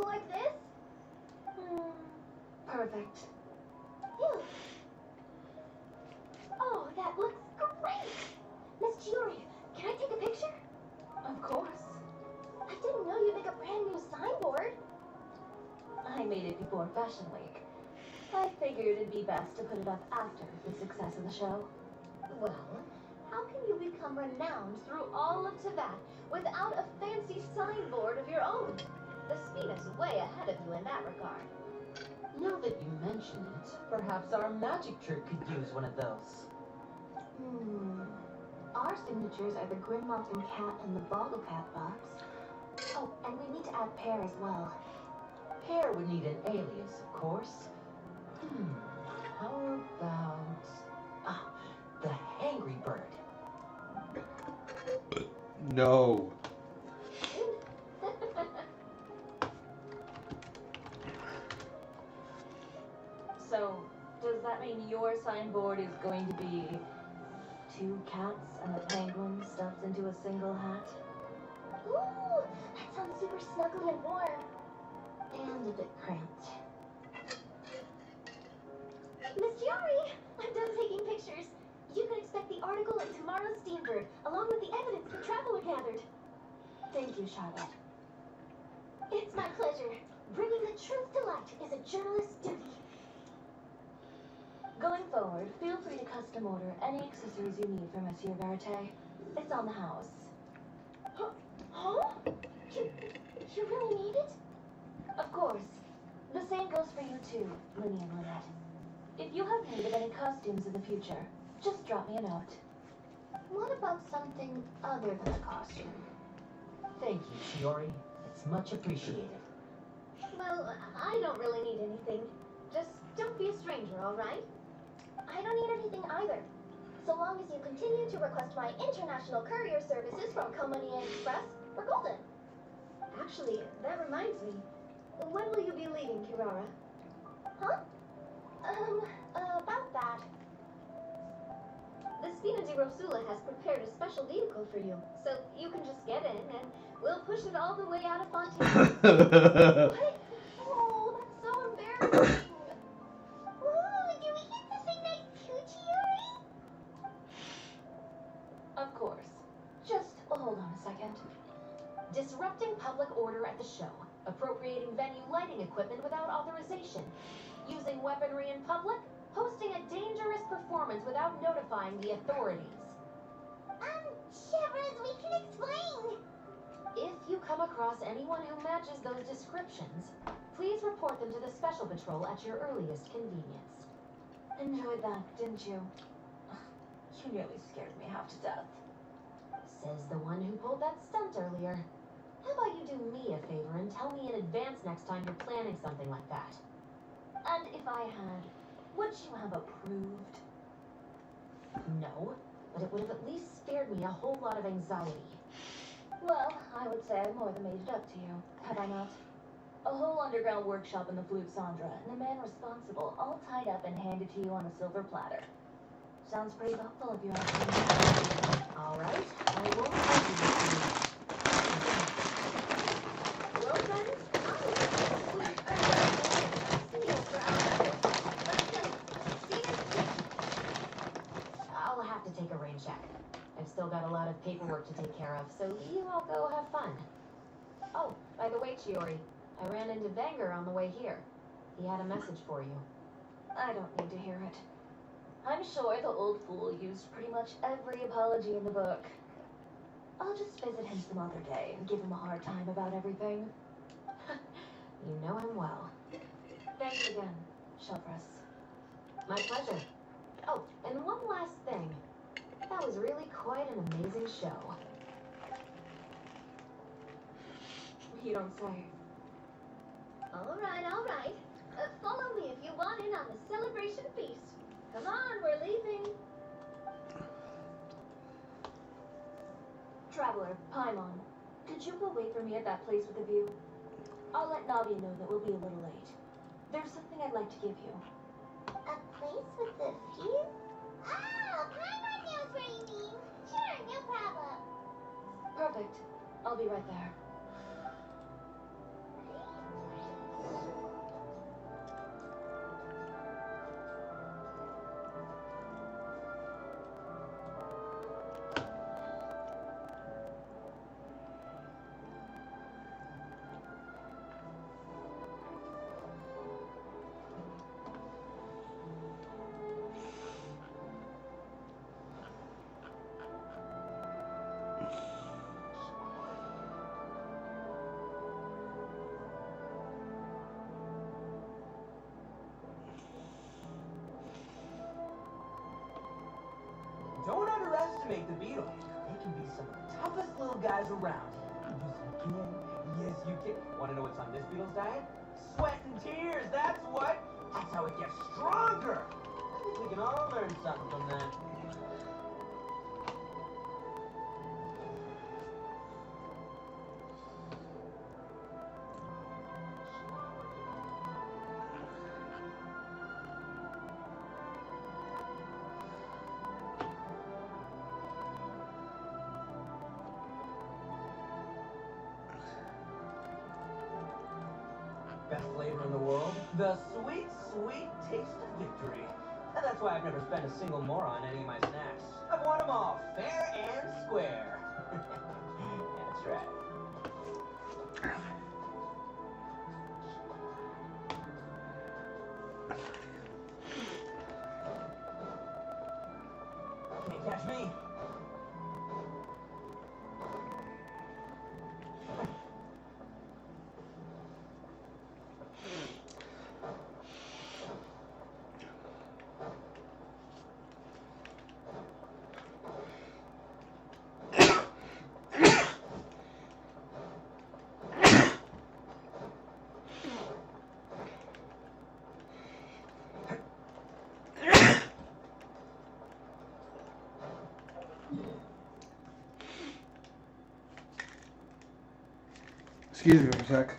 S5: Oh, like this?
S3: Perfect.
S5: Phew. Oh, that looks great! Miss Chiori, can I take a picture?
S3: Of course.
S5: I didn't know you'd make a brand new signboard.
S3: I made it before Fashion Week. I figured it'd be best to put it up after the success of the show.
S5: Well, how can you become renowned through all of Teyvat without a fancy signboard of your own? The speed is way ahead of you in that regard.
S7: Now that you mention it, perhaps our magic trick could use one of those.
S3: Our signatures are the Grim Mountain Cat and the Boggle Cat box. Oh, and we need to add Pear as well.
S7: Pear would need an alias, of course. How about... the Hangry Bird.
S2: No.
S3: So, does that mean your signboard is going to be 2 cats and a penguin stuffed into a single hat?
S5: Ooh, that sounds super snuggly and warm.
S3: And a bit cramped.
S5: Miss Chiori, I'm done taking pictures. You can expect the article in tomorrow's Steambird, along with the evidence the traveler gathered.
S3: Thank you, Charlotte.
S5: It's my pleasure. Bringing the truth to light is a journalist's duty.
S3: Going forward, feel free to custom order any accessories you need for Monsieur Verite. It's on the house.
S5: Huh? You really need it?
S3: Of course. The same goes for you too, Linny and Lynette. If you have need of any costumes in the future, just drop me a note.
S5: What about something other than a costume?
S7: Thank you, Chiori. It's much appreciated.
S5: Well, I don't really need anything. Just don't be a stranger, all right? I don't need anything either. So long as you continue to request my international courier services from Company Express, we're golden. Actually, that reminds me. When will you be leaving, Kirara? Huh? About that. The Spina di Rosula has prepared a special vehicle for you, so you can just get in and we'll push it all the way out of Fontaine. What? Oh, that's so embarrassing. Ooh, do we get to say nice too, Chiori?
S3: Of course. Just hold on a second.
S7: Disrupting public order at the show. Appropriating venue lighting equipment without authorization. Using weaponry in public. Hosting a dangerous performance without notifying the authorities.
S4: Shivers, we can explain.
S7: If you come across anyone who matches those descriptions, please report them to the Special Patrol at your earliest convenience.
S3: Enjoyed that, didn't you? You nearly scared me half to death.
S7: Says the one who pulled that stunt earlier. How about you do me a favor and tell me in advance next time you're planning something like that?
S3: And if I had, would you have approved?
S7: No, but it would have at least spared me a whole lot of anxiety.
S3: Well, I would say I more than made it up to you, have I not? A whole underground workshop in the Flute Sandra, and a man responsible, all tied up and handed to you on a silver platter. Sounds pretty thoughtful of you, actually.
S7: All right, I won't argue with you.
S5: Well, friends,
S7: I'll have to take a rain check. I've still got a lot of paperwork to take care of, so you all go have fun. Oh, by the way, Chiori, I ran into Venger on the way here. He had a message for you.
S3: I don't need to hear it. I'm sure the old fool used pretty much every apology in the book. I'll just visit him some other day and give him a hard time about everything.
S7: You know him well.
S3: Thanks again, Shelfress.
S7: My pleasure. Oh, and one last thing. That was really quite an amazing show.
S3: You don't say.
S5: all right. Follow me if you want in on the celebration feast. Come on, we're leaving.
S3: Traveler, Paimon, could you go wait for me at that place with the view? I'll let Navia know that we'll be a little late. There's something I'd like to give you.
S4: A place with the view? Oh, Paimon knows where you mean. Sure, no problem.
S3: Perfect. I'll be right there.
S11: make the beetle. They can be some of the toughest little guys around. Yes, you can. Yes, you can. Want to know what's on this beetle's diet? Sweat and tears, that's what. That's how it gets stronger. I think we can all learn something from that. Best flavor in the world? The sweet, sweet taste of victory. And that's why I've never spent a single more on any of my snacks. I've won them all, fair and square. That's right. Can't catch me.
S2: Excuse me for a sec.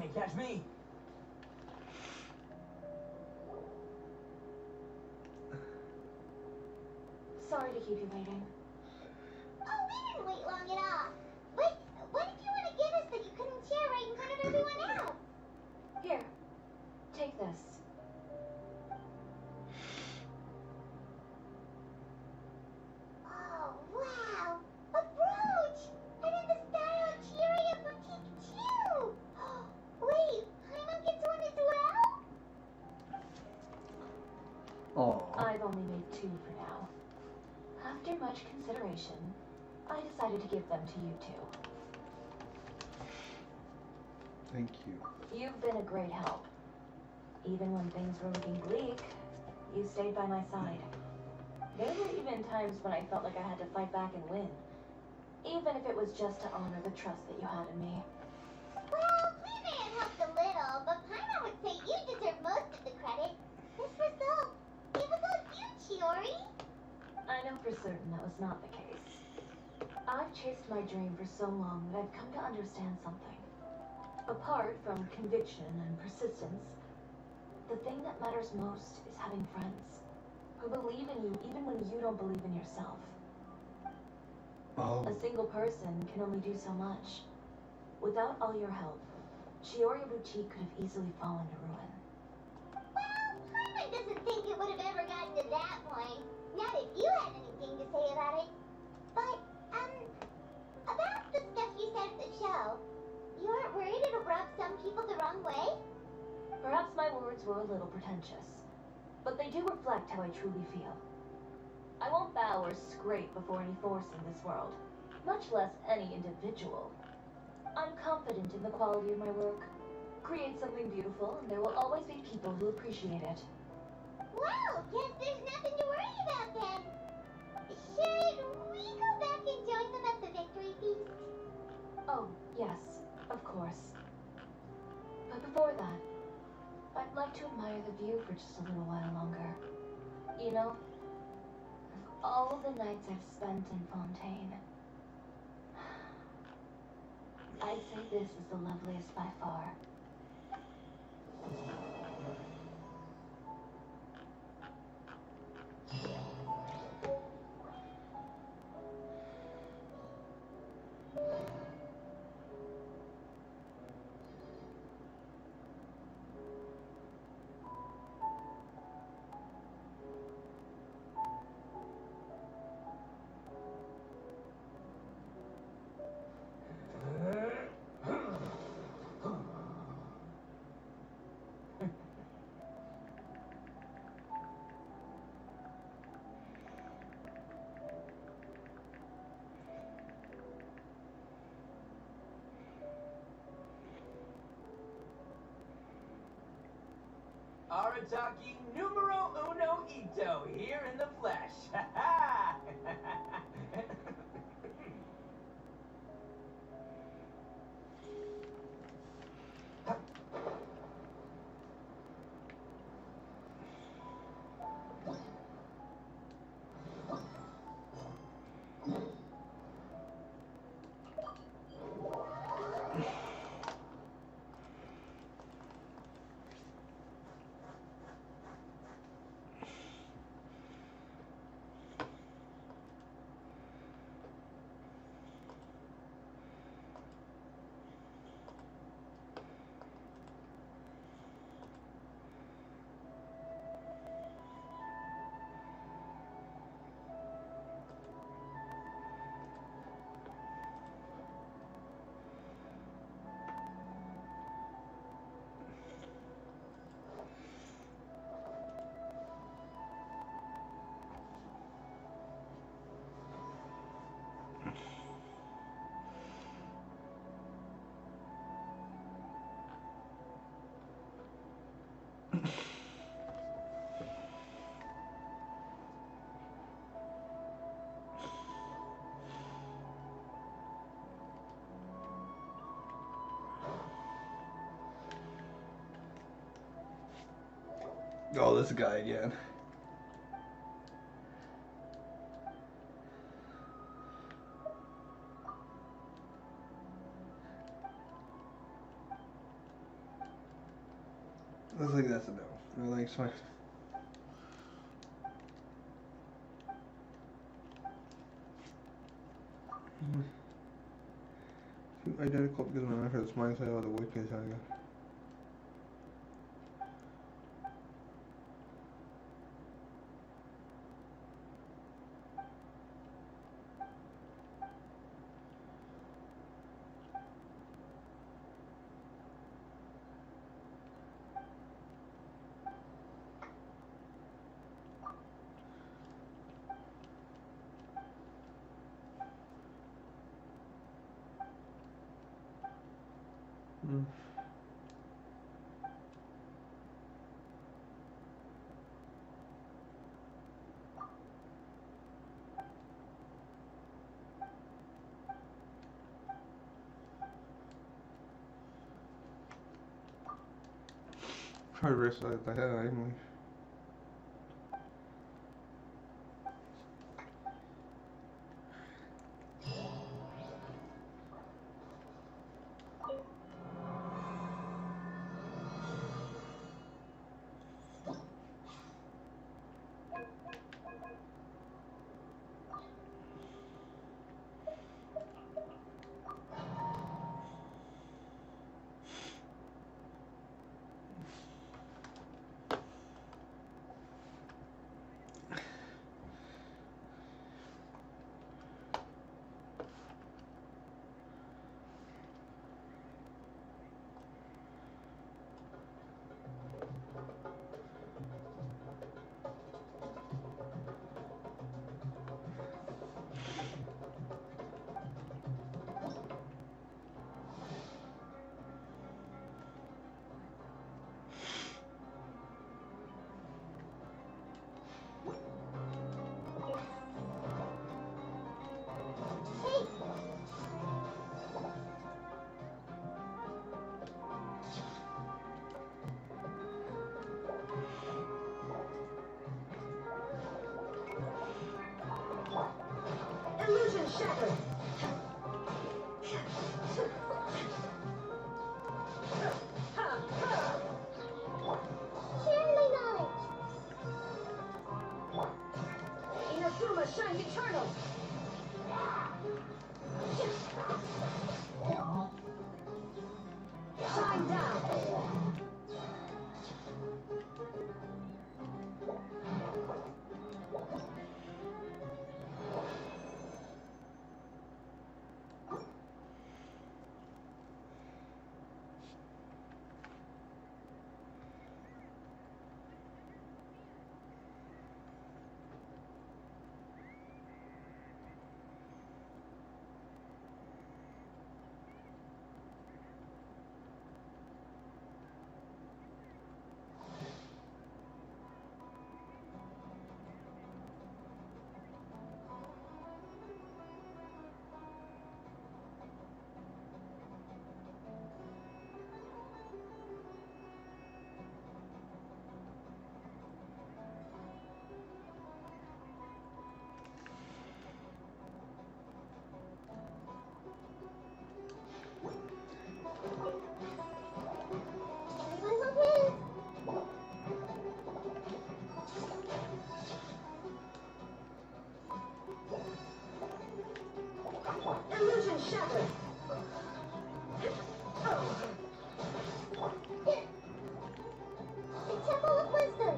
S11: Can't catch me.
S3: Sorry to keep you waiting.
S4: Oh, we didn't wait long at all. Wait, what did you want to give us that you couldn't share right in front of everyone else?
S3: Here, take this.
S4: Oh, wow! A brooch! And in the style of Cheeria Boutique too! Wait, Paimon gets one as well?
S2: Oh,
S3: I've only made 2 for now. After much consideration, I decided to give them to you 2.
S2: thank you.
S3: You've been a great help. Even when things were looking bleak, you stayed by my side. There were even times when I felt like I had to fight back and win, even if it was just to honor the trust that you had in me.
S4: Well, we may have helped a little, but Paimon would say you deserve most of the credit. This result, it was all you, Chiori.
S3: I know for certain that was not the case. I've chased my dream for so long that I've come to understand something. Apart from conviction and persistence, the thing that matters most is having friends who believe in you even when you don't believe in yourself.
S2: Oh.
S3: A single person can only do so much. Without all your help, Peoria Boutique could have easily fallen to ruin.
S4: Well, Paimon doesn't think it would have ever gotten to that point. Not if you had anything to say about it. But, about the stuff you said at the show, you aren't worried it'll rub some people the wrong way?
S3: Perhaps my words were a little pretentious, but they do reflect how I truly feel. I won't bow or scrape before any force in this world, much less any individual. I'm confident in the quality of my work. Create something beautiful, and there will always be people who appreciate it.
S4: Well, guess there's nothing to worry about then. Should we go back and join them at the victory feast?
S3: Oh, yes, of course. But before that, I'd like to admire the view for just a little while longer. You know, of all the nights I've spent in Fontaine, I'd say this is the loveliest by far.
S11: Arataki numero uno Ito here in the flesh. Ha ha!
S2: Oh, this guy again. I think that's a no. No thanks, my. Identical because my effort is mindset of the wicked. Try to risk that the head anyway.
S3: Illusion shattered.
S4: Surely knowledge.
S3: Inazuma shines eternal. Shine down.
S4: Everyone okay?
S3: Illusion shattered.
S4: The Temple of Wisdom.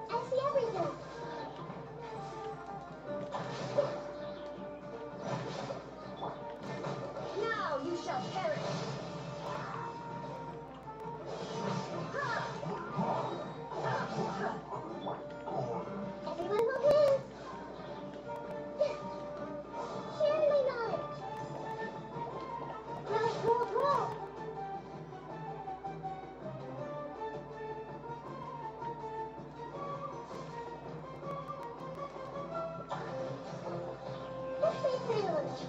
S4: I see everything.
S3: Now you shall perish.
S4: Everyone okay? Surely knowledge. Knowledge roll. Let's face privilege.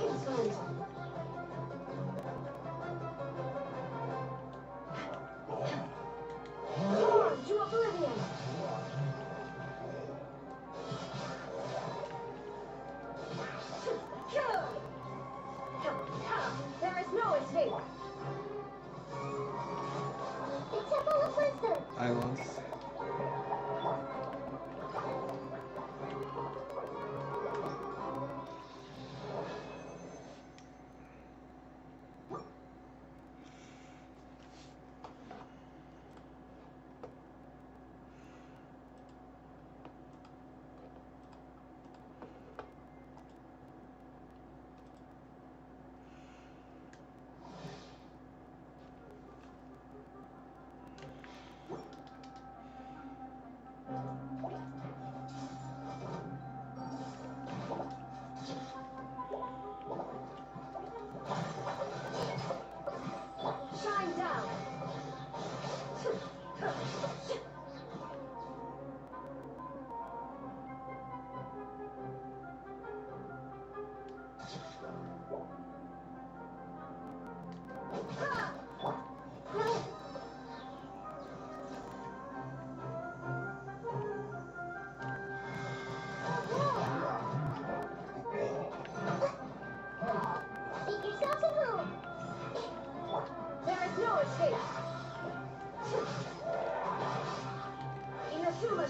S3: Insolent. Torn to oblivion. There is no escape.
S4: The Temple of Wisdom.
S2: Islands.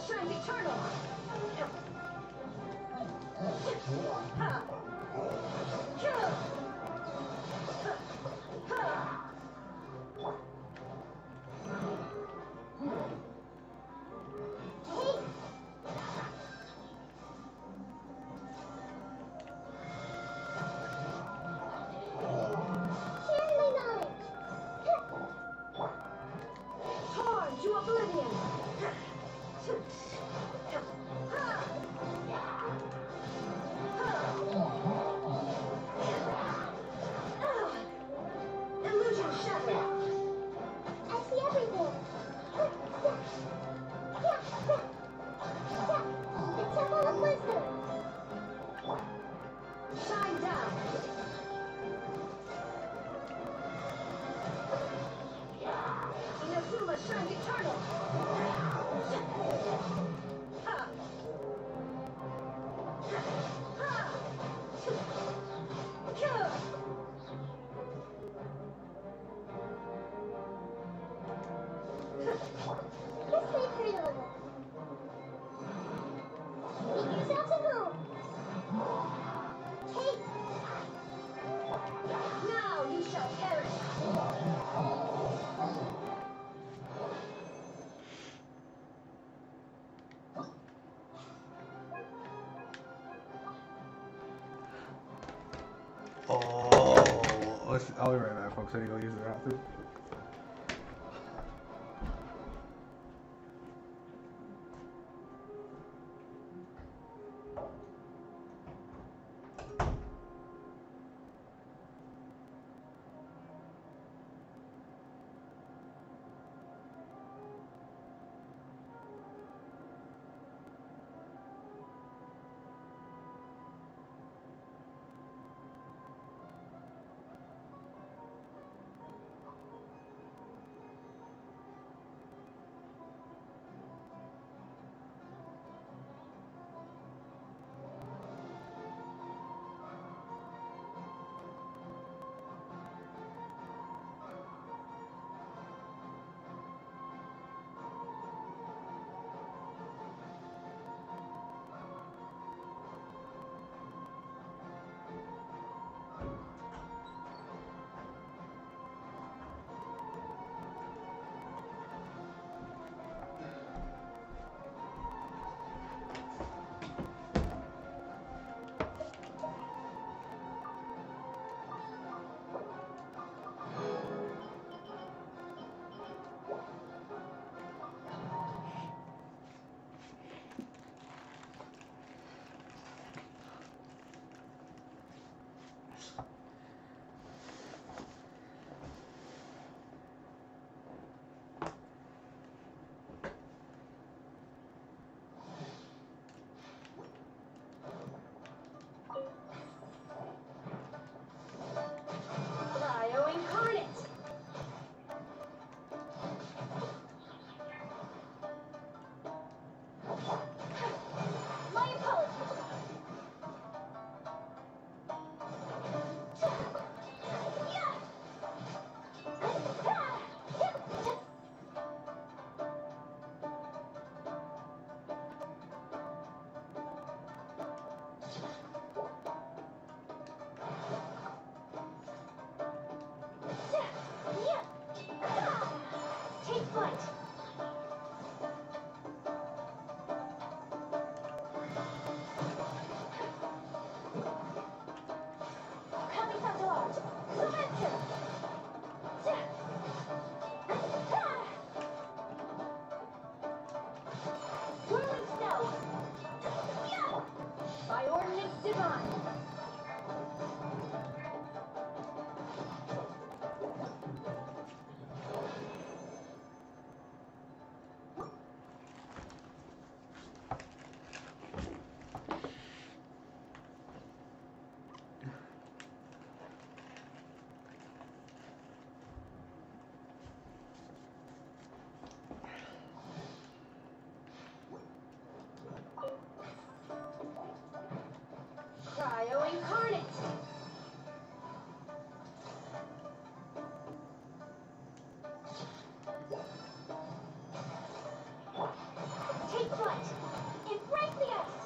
S3: shines eternal. Torn to oblivion. Illusion shattered.
S4: I see everything. The Temple of Wisdom.
S3: Shine down. Inazuma shines eternal.
S4: Let's play pretty a little. Make yourselves at home. Hey,
S3: Now you shall perish.
S2: Oh, I'll be right back, folks. I need to go use the bathroom.
S5: Take flight! Embrace the ice!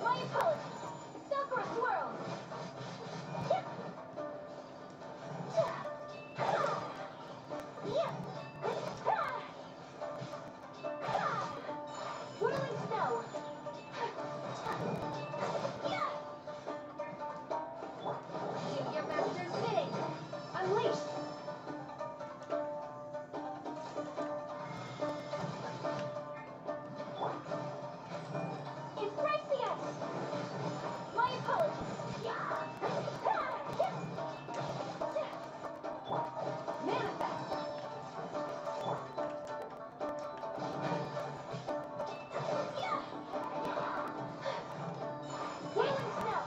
S5: My apologies. Stop for a swirl. Whirling snow. Junior Master Spinning. Unleashed. Embrace the ice. My apologies. Manifest. Whirling snow.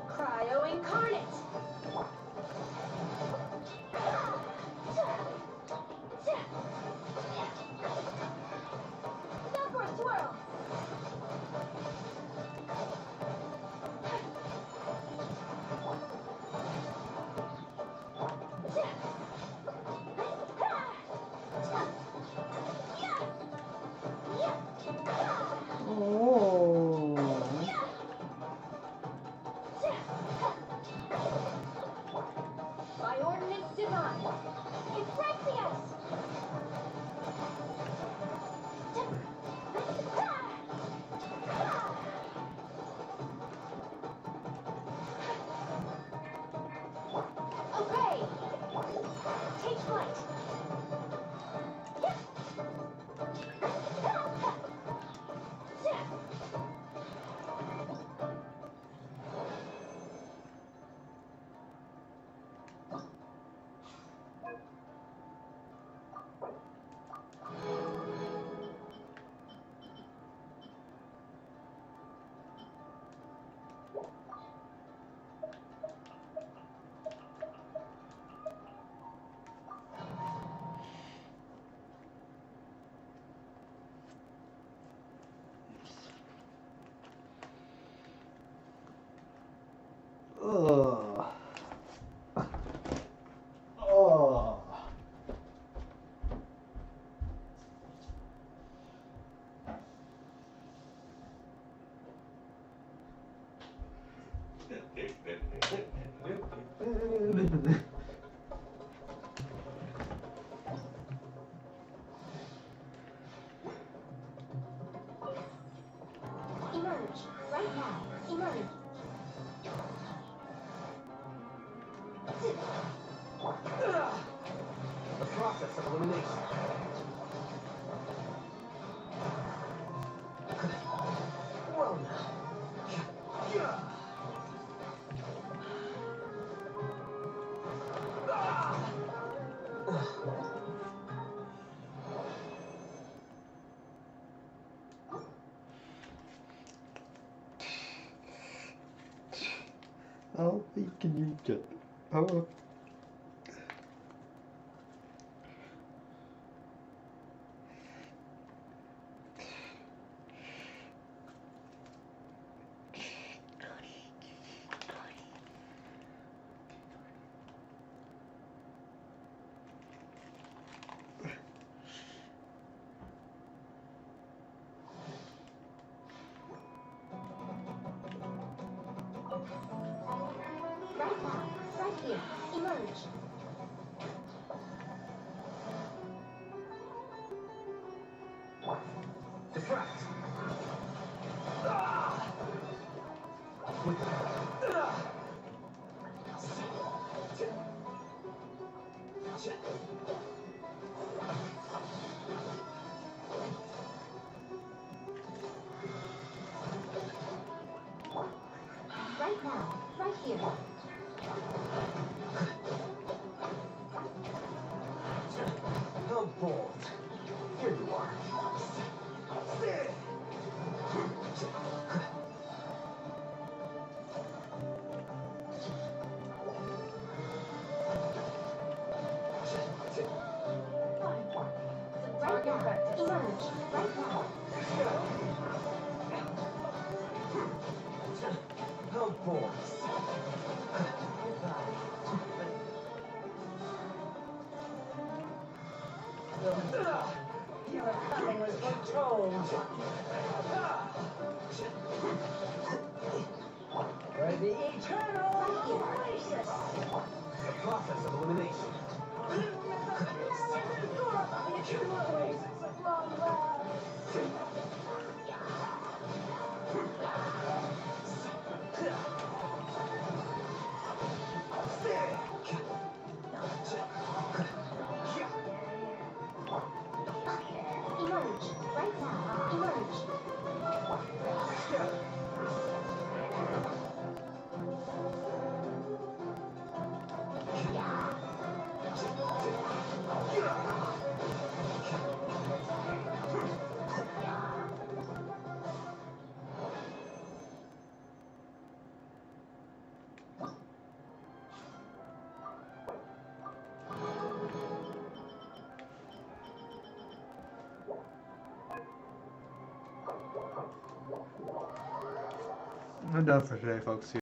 S5: Cryo incarnate. Stop for a swirl.
S2: Oh.
S5: By ordinance divine. Embrace the ice. Okay. Take flight.
S2: Ugh. Oh.
S5: Emerge. Right now. Emerge.
S11: The process of elimination. Well now.
S2: How big can you get? Oh.
S5: Right now. Right here. Emerge.
S11: Deflect.
S3: right now, right here.
S11: How bold. Here you are.
S3: Right now, emerge, right now.
S11: How bold. Your coming was foretold. For the eternal oasis. The process of elimination. The eternal oasis of long love.
S3: Emerge, right now, emerge.
S2: I'm done for today, folks.